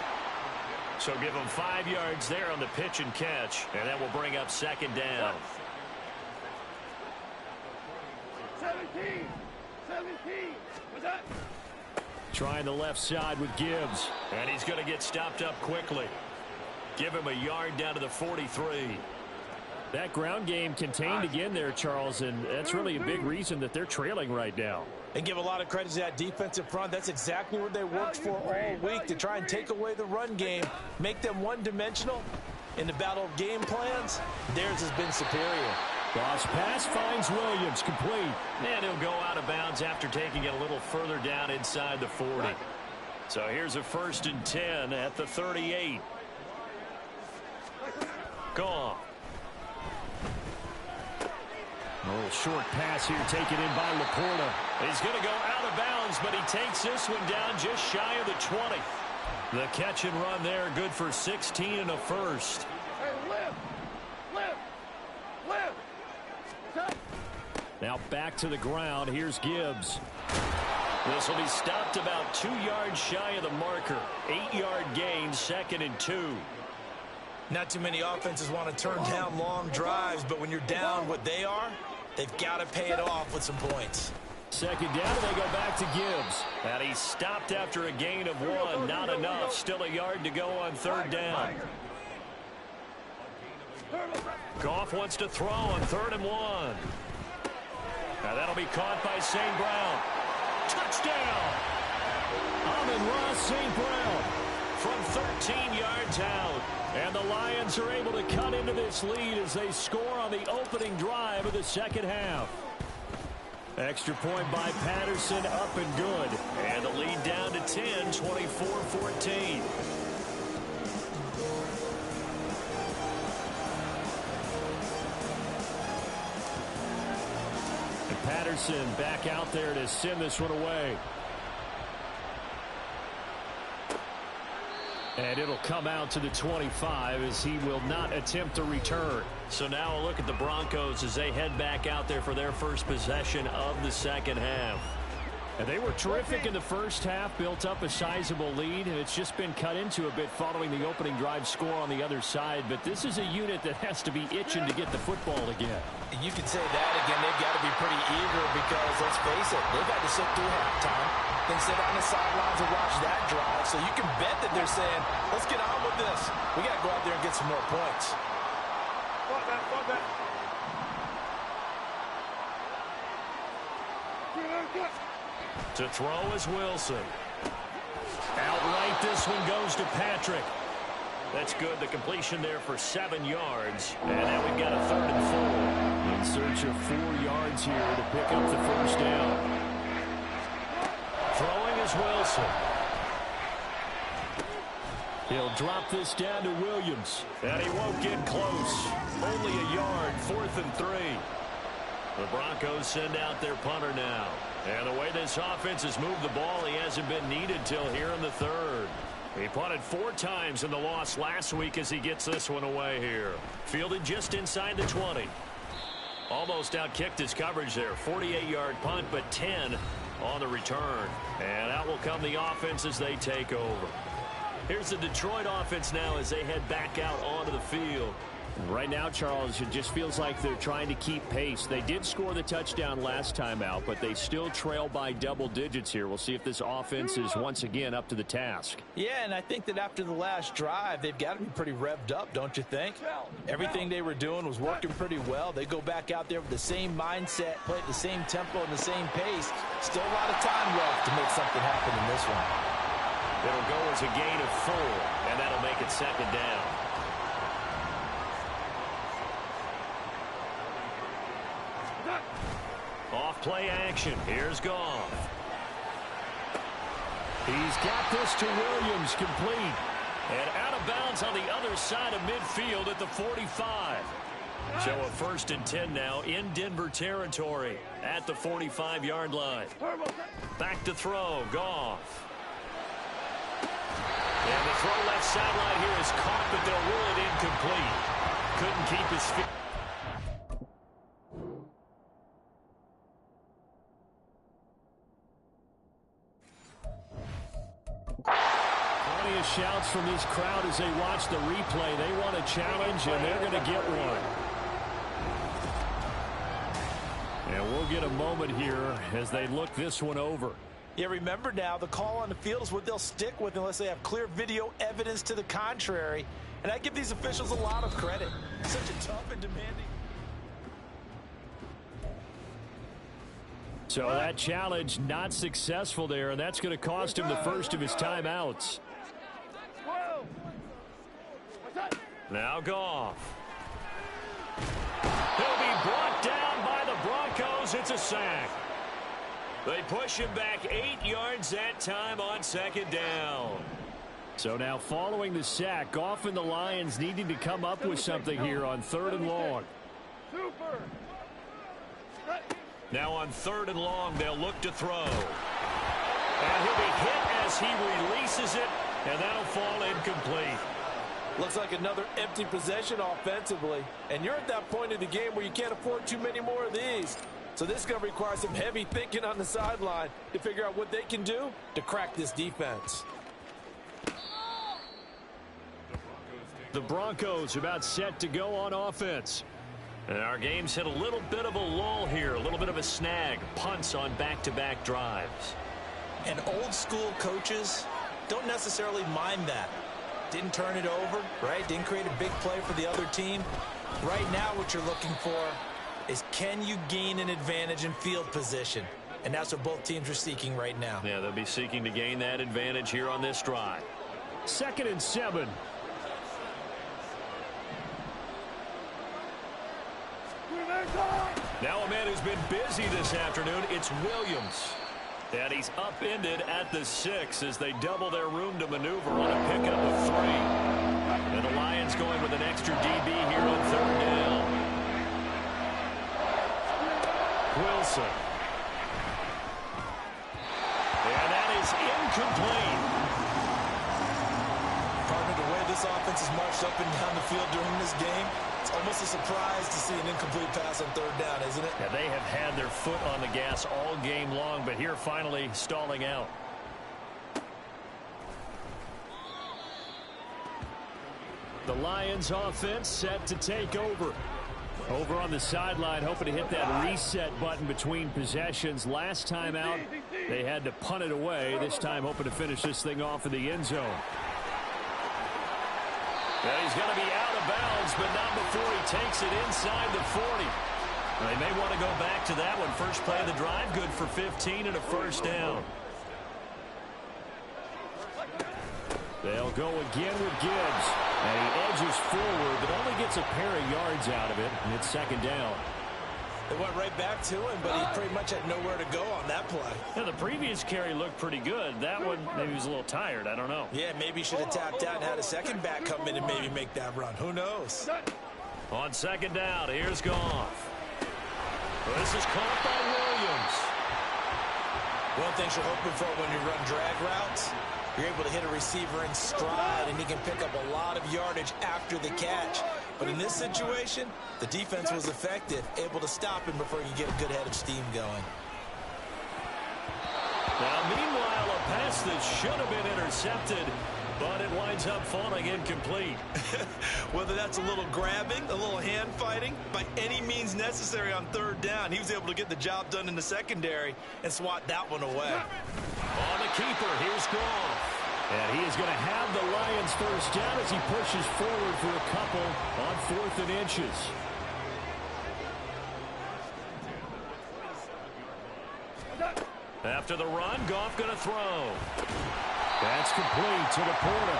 So give him 5 yards there on the pitch and catch, and that will bring up 2nd down. 17! What's that? Trying the left side with Gibbs, and he's going to get stopped up quickly. Give him a yard down to the 43. That ground game contained again there, Charles, and that's really a big reason that they're trailing right now. And give a lot of credit to that defensive front. That's exactly what they worked for all week, to try and take away the run game, make them one-dimensional. In the battle of game plans, theirs has been superior. Cross pass finds Williams, complete. And he'll go out of bounds after taking it a little further down inside the 40. So here's a 1st and 10 at the 38. Goff. A little short pass here taken in by Laporta. He's going to go out of bounds, but he takes this one down just shy of the 20. The catch and run there, good for 16 and a first. Hey, lift! Now back to the ground. Here's Gibbs. This will be stopped about 2 yards shy of the marker. 8-yard gain, 2nd and 2. Not too many offenses want to turn down long drives, but when you're down what they are, they've got to pay it off with some points. 2nd down, and they go back to Gibbs. And he's stopped after a gain of 1. Not enough. Still a yard to go on 3rd down. Goff wants to throw on 3rd and 1. Now that'll be caught by St. Brown. Touchdown! Amon-Ra St. Brown from 13 yards out. And the Lions are able to cut into this lead as they score on the opening drive of the 2nd half. Extra point by Patterson, up and good. And the lead down to 10, 24-14. And Patterson back out there to send this one away. And it'll come out to the 25 as he will not attempt to return. So now a look at the Broncos as they head back out there for their first possession of the 2nd half. And they were terrific in the first half, built up a sizable lead, and it's just been cut into a bit following the opening drive score on the other side. But this is a unit that has to be itching to get the football again. You could say that again. They've got to be pretty eager because, let's face it, they've had to sit through halftime, then sit on the sidelines and watch that drive. So you can bet that they're saying, let's get on with this. We got to go out there and get some more points. Fuck that. To throw is Wilson. Outright, this one goes to Patrick. That's good. The completion there for 7 yards. And now we've got a 3rd and 4. In search of 4 yards here to pick up the first down. Throwing is Wilson. He'll drop this down to Williams. And he won't get close. Only a yard, 4th and 3. The Broncos send out their punter now. And the way this offense has moved the ball, he hasn't been needed till here in the 3rd. He punted 4 times in the loss last week as he gets this one away here. Fielded just inside the 20. Almost outkicked his coverage there. 48-yard punt, but 10 on the return. And out will come the offense as they take over. Here's the Detroit offense now as they head back out onto the field. Right now, Charles, it just feels like they're trying to keep pace. They did score the touchdown last time out, but they still trail by double digits here. We'll see if this offense is once again up to the task. Yeah, and I think that after the last drive, they've got to be pretty revved up, don't you think? Everything they were doing was working pretty well. They go back out there with the same mindset, play at the same tempo and the same pace. Still a lot of time left to make something happen in this one. It'll go as a gain of 4, and that'll make it 2nd down. Off play action. Here's Goff. He's got this to Williams, complete. And out of bounds on the other side of midfield at the 45. So a 1st and 10 now in Denver territory at the 45-yard line. Back to throw. Goff. And the throw left sideline here is caught, but they'll rule it incomplete. Couldn't keep his feet. Plenty of shouts from this crowd as they watch the replay. They want a challenge, and they're going to get one. And we'll get a moment here as they look this one over. Yeah, remember now, the call on the field is what they'll stick with unless they have clear video evidence to the contrary. And I give these officials a lot of credit. Such a tough and demanding. So that challenge not successful there, and that's going to cost him the first of his timeouts. Now Goff. He'll be brought down by the Broncos. It's a sack. They push him back 8 yards that time on 2nd down. So now following the sack, Goff and the Lions needing to come up with something here on 3rd and long. Now on 3rd and long, they'll look to throw. And he'll be hit as he releases it, and that'll fall incomplete. Looks like another empty possession offensively. And you're at that point in the game where you can't afford too many more of these. So this is going to require some heavy thinking on the sideline to figure out what they can do to crack this defense. The Broncos about set to go on offense. And our game's hit a little bit of a lull here, a little bit of a snag. Punts on back-to-back drives. And old-school coaches don't necessarily mind that. Didn't turn it over, right? Didn't create a big play for the other team. Right now what you're looking for is, can you gain an advantage in field position? And that's what both teams are seeking right now. Yeah, they'll be seeking to gain that advantage here on this drive. 2nd and 7. Now a man who's been busy this afternoon, it's Williams. And he's upended at the 6 as they double their room to maneuver on a pickup of 3. And the Lions going with an extra DB here on 3rd down. Wilson. And that is incomplete. Partner, the way this offense has marched up and down the field during this game, it's almost a surprise to see an incomplete pass on 3rd down, isn't it? Yeah, they have had their foot on the gas all game long, but here finally stalling out. The Lions offense set to take over. Over on the sideline, hoping to hit that reset button between possessions. Last time out, they had to punt it away. This time hoping to finish this thing off in the end zone. And he's going to be out of bounds, but not before he takes it inside the 40. They may want to go back to that one. First play of the drive, good for 15 and a 1st down. They'll go again with Gibbs. And he edges forward, but only gets a pair of yards out of it. And it's 2nd down. They went right back to him, but he pretty much had nowhere to go on that play. Yeah, the previous carry looked pretty good. That one, maybe he was a little tired. I don't know. Yeah, maybe he should have tapped out and had a second back come in and maybe make that run. Who knows? On 2nd down, here's Goff. This is caught by Williams. One thing you're hoping for when you run drag routes, you're able to hit a receiver in stride, and he can pick up a lot of yardage after the catch. But in this situation, the defense was effective, able to stop him before you get a good head of steam going. Now, meanwhile, a pass that should have been intercepted, but it winds up falling incomplete. Whether that's a little grabbing, a little hand fighting, by any means necessary on 3rd down, he was able to get the job done in the secondary and swat that one away. On the keeper, here's Goff. And he is going to have the Lions 1st down as he pushes forward for a couple on 4th and inches. After the run, Goff going to throw. That's complete to Laporta.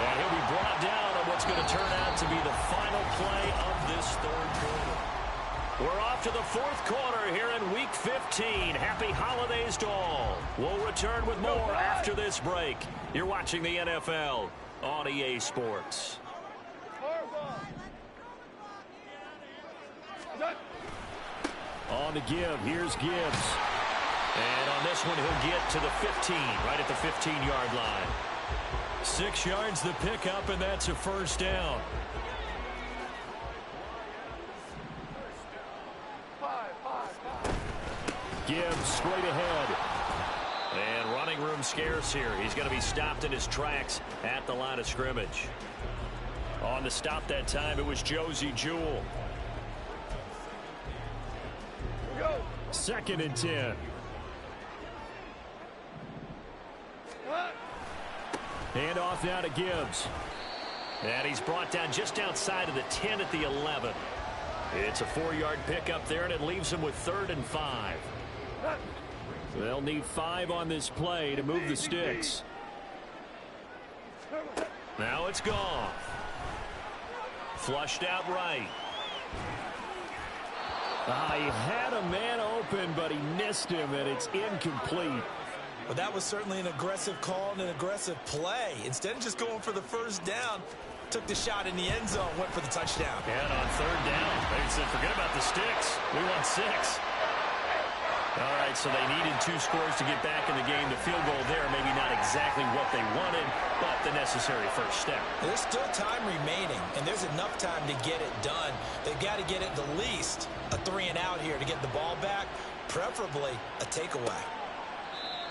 And he'll be brought down on what's going to turn out to be the final play of this 3rd quarter. We're off to the 4th quarter here in Week 15. Happy holidays to all. We'll return with more after this break. You're watching the NFL on EA Sports. On the give, here's Gibbs. And on this one, he'll get to the 15, right at the 15-yard line. 6 yards the pickup, and that's a 1st down. Gibbs straight ahead. And running room scarce here. He's going to be stopped in his tracks at the line of scrimmage. On the stop that time, it was Josie Jewell. 2nd and 10. Hand off now to Gibbs. And he's brought down just outside of the 10 at the 11. It's a 4-yard pickup there, and it leaves him with 3rd and 5. They'll need 5 on this play to move the sticks. Now it's Goff. Flushed out right. He had a man open, but he missed him, and it's incomplete. Well, that was certainly an aggressive call and an aggressive play. Instead of just going for the 1st down, took the shot in the end zone, went for the touchdown. And on 3rd down, they said, forget about the sticks. We want 6. All right, so they needed 2 scores to get back in the game. The field goal there, maybe not exactly what they wanted, but the necessary first step. There's still time remaining, and there's enough time to get it done. They've got to get it the least a 3-and-out here to get the ball back, preferably a takeaway.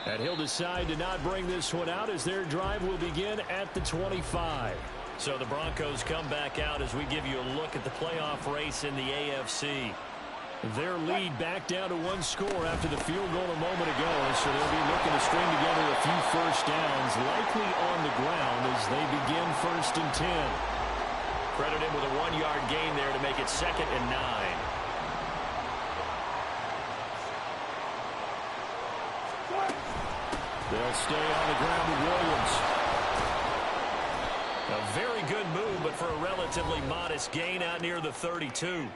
And he'll decide to not bring this one out as their drive will begin at the 25. So the Broncos come back out as we give you a look at the playoff race in the AFC. Their lead back down to 1 score after the field goal a moment ago, so they'll be looking to string together a few first downs, likely on the ground as they begin 1st and 10. Credit him with a 1-yard gain there to make it 2nd and 9. They'll stay on the ground with Williams. A very good move, but for a relatively modest gain out near the 32.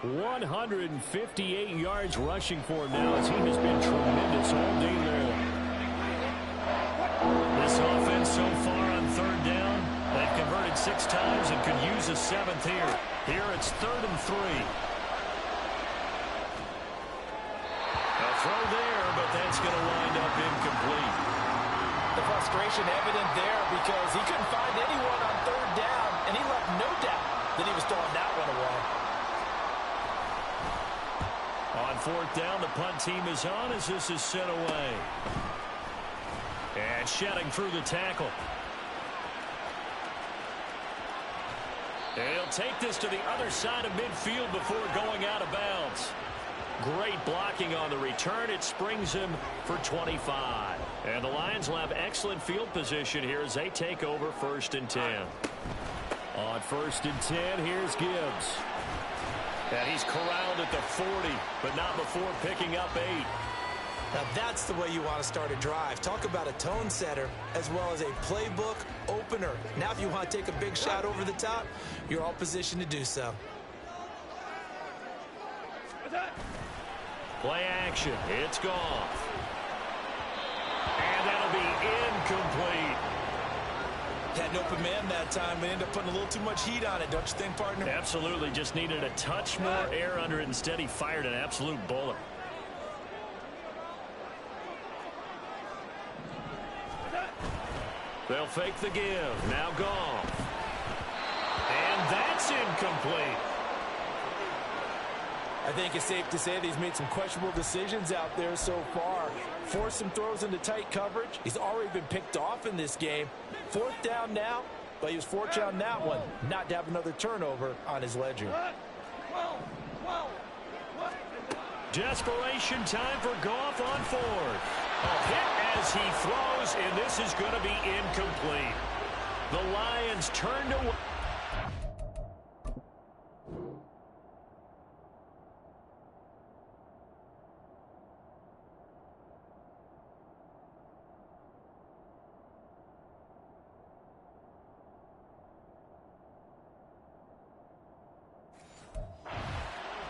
158 yards rushing for him now. His team has been tremendous all day long. This offense so far on 3rd down, they've converted 6 times and could use a 7th here. Here it's 3rd and 3. A throw there, but that's going to wind up incomplete. The frustration evident there because he couldn't find anyone on 3rd down, and he left no doubt that he was throwing that one away. On 4th down, the punt team is on as this is sent away. And shedding through the tackle. And he'll take this to the other side of midfield before going out of bounds. Great blocking on the return. It springs him for 25. And the Lions will have excellent field position here as they take over 1st and 10. On 1st and 10, here's Gibbs. And he's corralled at the 40, but not before picking up 8. Now that's the way you want to start a drive. Talk about a tone setter as well as a playbook opener. Now if you want to take a big shot over the top, you're all positioned to do so. Play action. It's gone. And that'll be incomplete. Had an open man that time, but ended up putting a little too much heat on it, don't you think, partner? Absolutely. Just needed a touch more air under it. Instead, he fired an absolute bullet. They'll fake the give. Now Goff. And that's incomplete. I think it's safe to say that he's made some questionable decisions out there so far. Forced some throws into tight coverage. He's already been picked off in this game. 4th down now, but he was fortunate on that one not to have another turnover on his ledger. Desperation time for Goff on 4th. A hit as he throws, and this is going to be incomplete. The Lions turned away.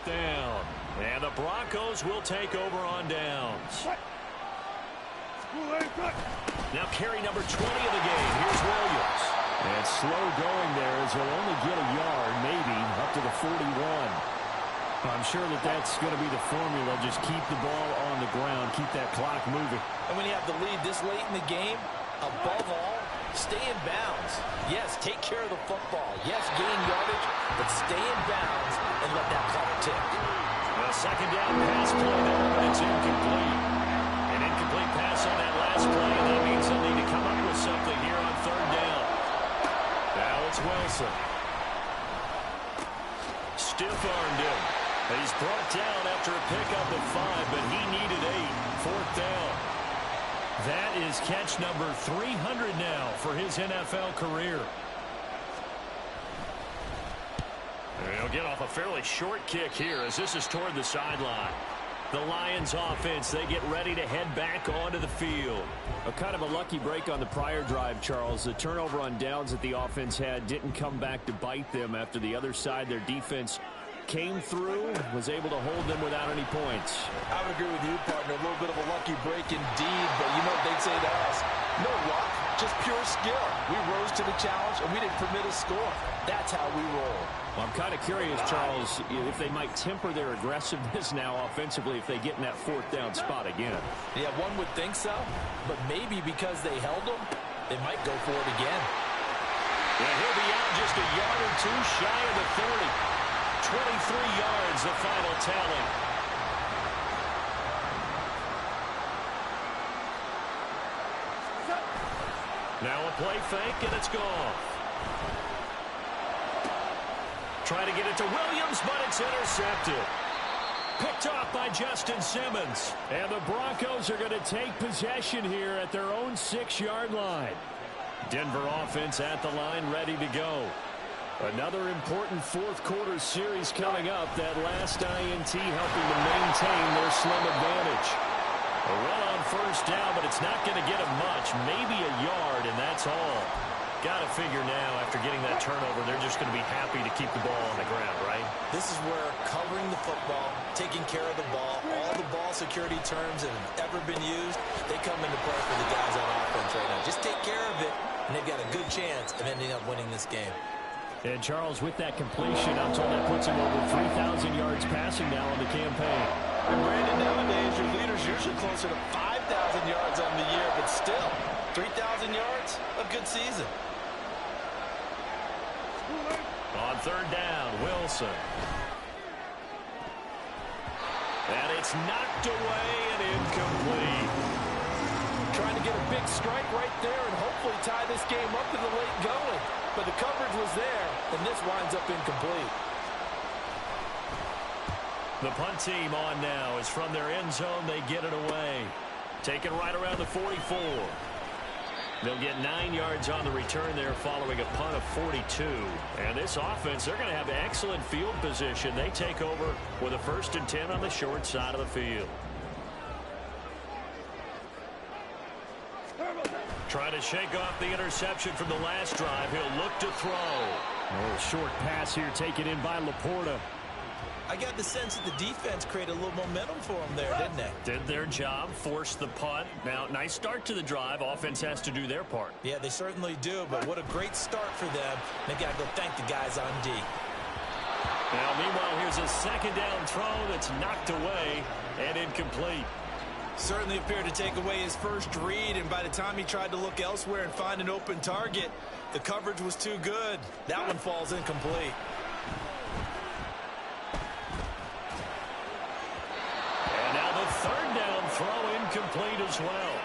Down. And the Broncos will take over on downs. Now carry number 20 of the game. Here's Williams. And slow going there as he'll only get a yard, maybe, up to the 41. I'm sure that that's going to be the formula. Just keep the ball on the ground. Keep that clock moving. And when you have the lead this late in the game, above all, stay in bounds. Yes, take care of the football. Yes, gain yardage, but stay in bounds and let that clock tick. A 2nd down pass play there, but it's incomplete. An incomplete pass on that last play, and that means they'll need to come up with something here on 3rd down. Now it's Wilson. Stiff-armed him. He's brought down after a pickup of 5, but he needed 8. 4th down. That is catch number 300 now for his NFL career. And he'll get off a fairly short kick here as this is toward the sideline. The Lions offense, they get ready to head back onto the field. A kind of a lucky break on the prior drive, Charles. The turnover on downs that the offense had didn't come back to bite them after the other side. Their defense came through, was able to hold them without any points. I would agree with you, partner. A little bit of a lucky break indeed, but you know what they'd say to us? No luck, just pure skill. We rose to the challenge, and we didn't permit a score. That's how we roll. Well, I'm kind of curious, Charles, if they might temper their aggressiveness now offensively if they get in that fourth down spot again. Yeah, one would think so, but maybe because they held them, they might go for it again. And he'll be out just a yard or two shy of the 30. 23 yards, the final tally. Now a play fake, and it's gone. Trying to get it to Williams, but it's intercepted. Picked off by Justin Simmons. And the Broncos are going to take possession here at their own 6-yard line. Denver offense at the line, ready to go. Another important fourth-quarter series coming up. That last INT helping to maintain their slim advantage. A run on first down, but it's not going to get them much. Maybe a yard, and that's all. Got to figure now, after getting that turnover, they're just going to be happy to keep the ball on the ground, right? This is where covering the football, taking care of the ball, all the ball security terms that have ever been used, they come into play for the guys on offense right now. Just take care of it, and they've got a good chance of ending up winning this game. And Charles, with that completion, I'm told that puts him over 3,000 yards passing now on the campaign. And Brandon, nowadays, your leader's usually closer to 5,000 yards on the year, but still, 3,000 yards, a good season. On third down, Wilson. And it's knocked away and incomplete. Trying to get a big strike right there and hopefully tie this game up in the late going. But the coverage was there, and this winds up incomplete. The punt team on now is from their end zone. They get it away. Taken right around the 44. They'll get 9 yards on the return there following a punt of 42. And this offense, they're going to have excellent field position. They take over with a 1st and 10 on the short side of the field. Trying to shake off the interception from the last drive. He'll look to throw. A little short pass here taken in by Laporta. I got the sense that the defense created a little momentum for them there, didn't they? Did their job, forced the punt. Now, nice start to the drive. Offense has to do their part. Yeah, they certainly do, but what a great start for them. They got to go thank the guys on D. Now, meanwhile, here's a 2nd down throw that's knocked away and incomplete. Certainly appeared to take away his first read, and by the time he tried to look elsewhere and find an open target, the coverage was too good. That one falls incomplete. And now the 3rd down throw incomplete as well.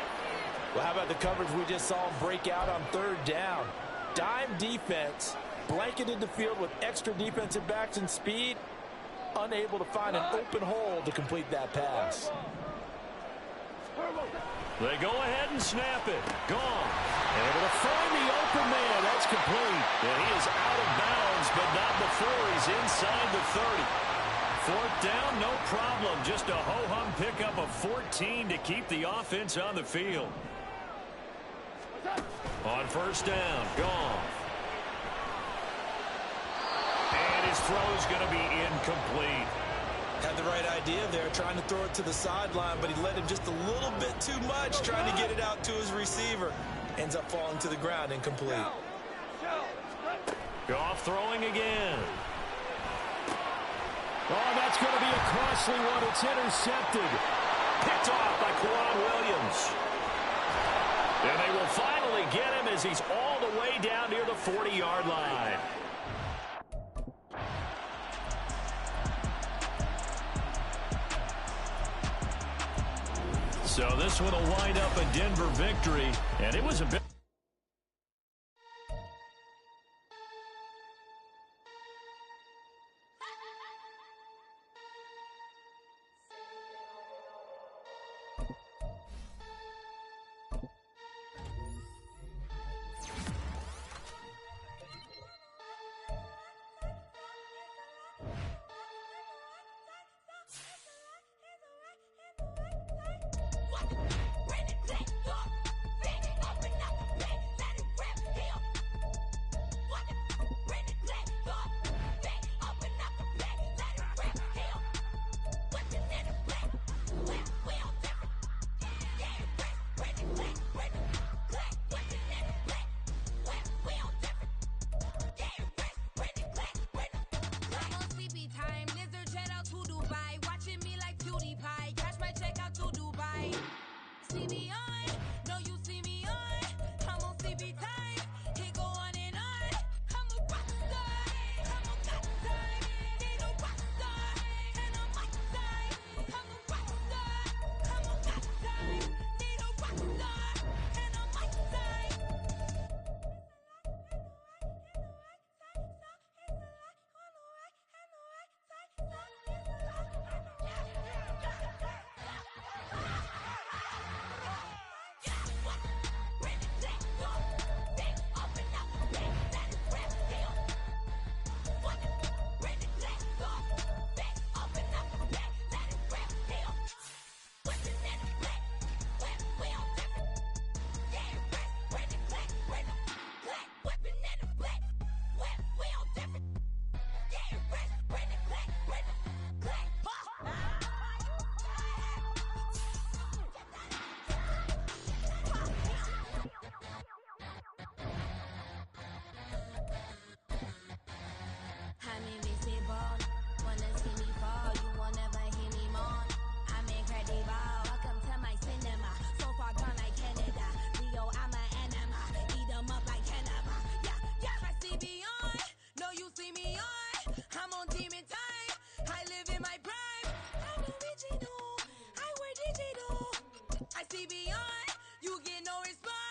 Well, how about the coverage we just saw him break out on 3rd down? Dime defense, blanketed the field with extra defensive backs and speed, unable to find an open hole to complete that pass. They go ahead and snap it. Gone. Able to find the open man. That's complete. And he is out of bounds, but not before he's inside the 30. 4th down, no problem. Just a ho-hum pickup of 14 to keep the offense on the field. On 1st down, gone. And his throw is going to be incomplete. Had the right idea there, trying to throw it to the sideline, but he let him just a little bit too much, trying to get it out to his receiver. Ends up falling to the ground, incomplete. Goff throwing again. Oh, that's going to be a costly one. It's intercepted. Picked off by Quan Williams. And they will finally get him as he's all the way down near the 40-yard line. So this one will wind up a Denver victory, and it was a bit. right. See me on, no you see me on. I'm on CB time, it go on and on. I'm a rock star, I'm a god time. Need a rock star, and I'm my time. I'm a rock star, I'm a god time. Need a rock star, and I'm my time. I'm invisible. Wanna see me fall, you will never hear me moan. I'm incredible. Welcome to my cinema. So far gone like Canada. Leo, I'm an anima. Eat 'em up like cannibal. Yeah, yeah. I see beyond. No, you see me on. I'm on demon time. I live in my prime. I'm original. I wear digital. I see beyond. You get no response.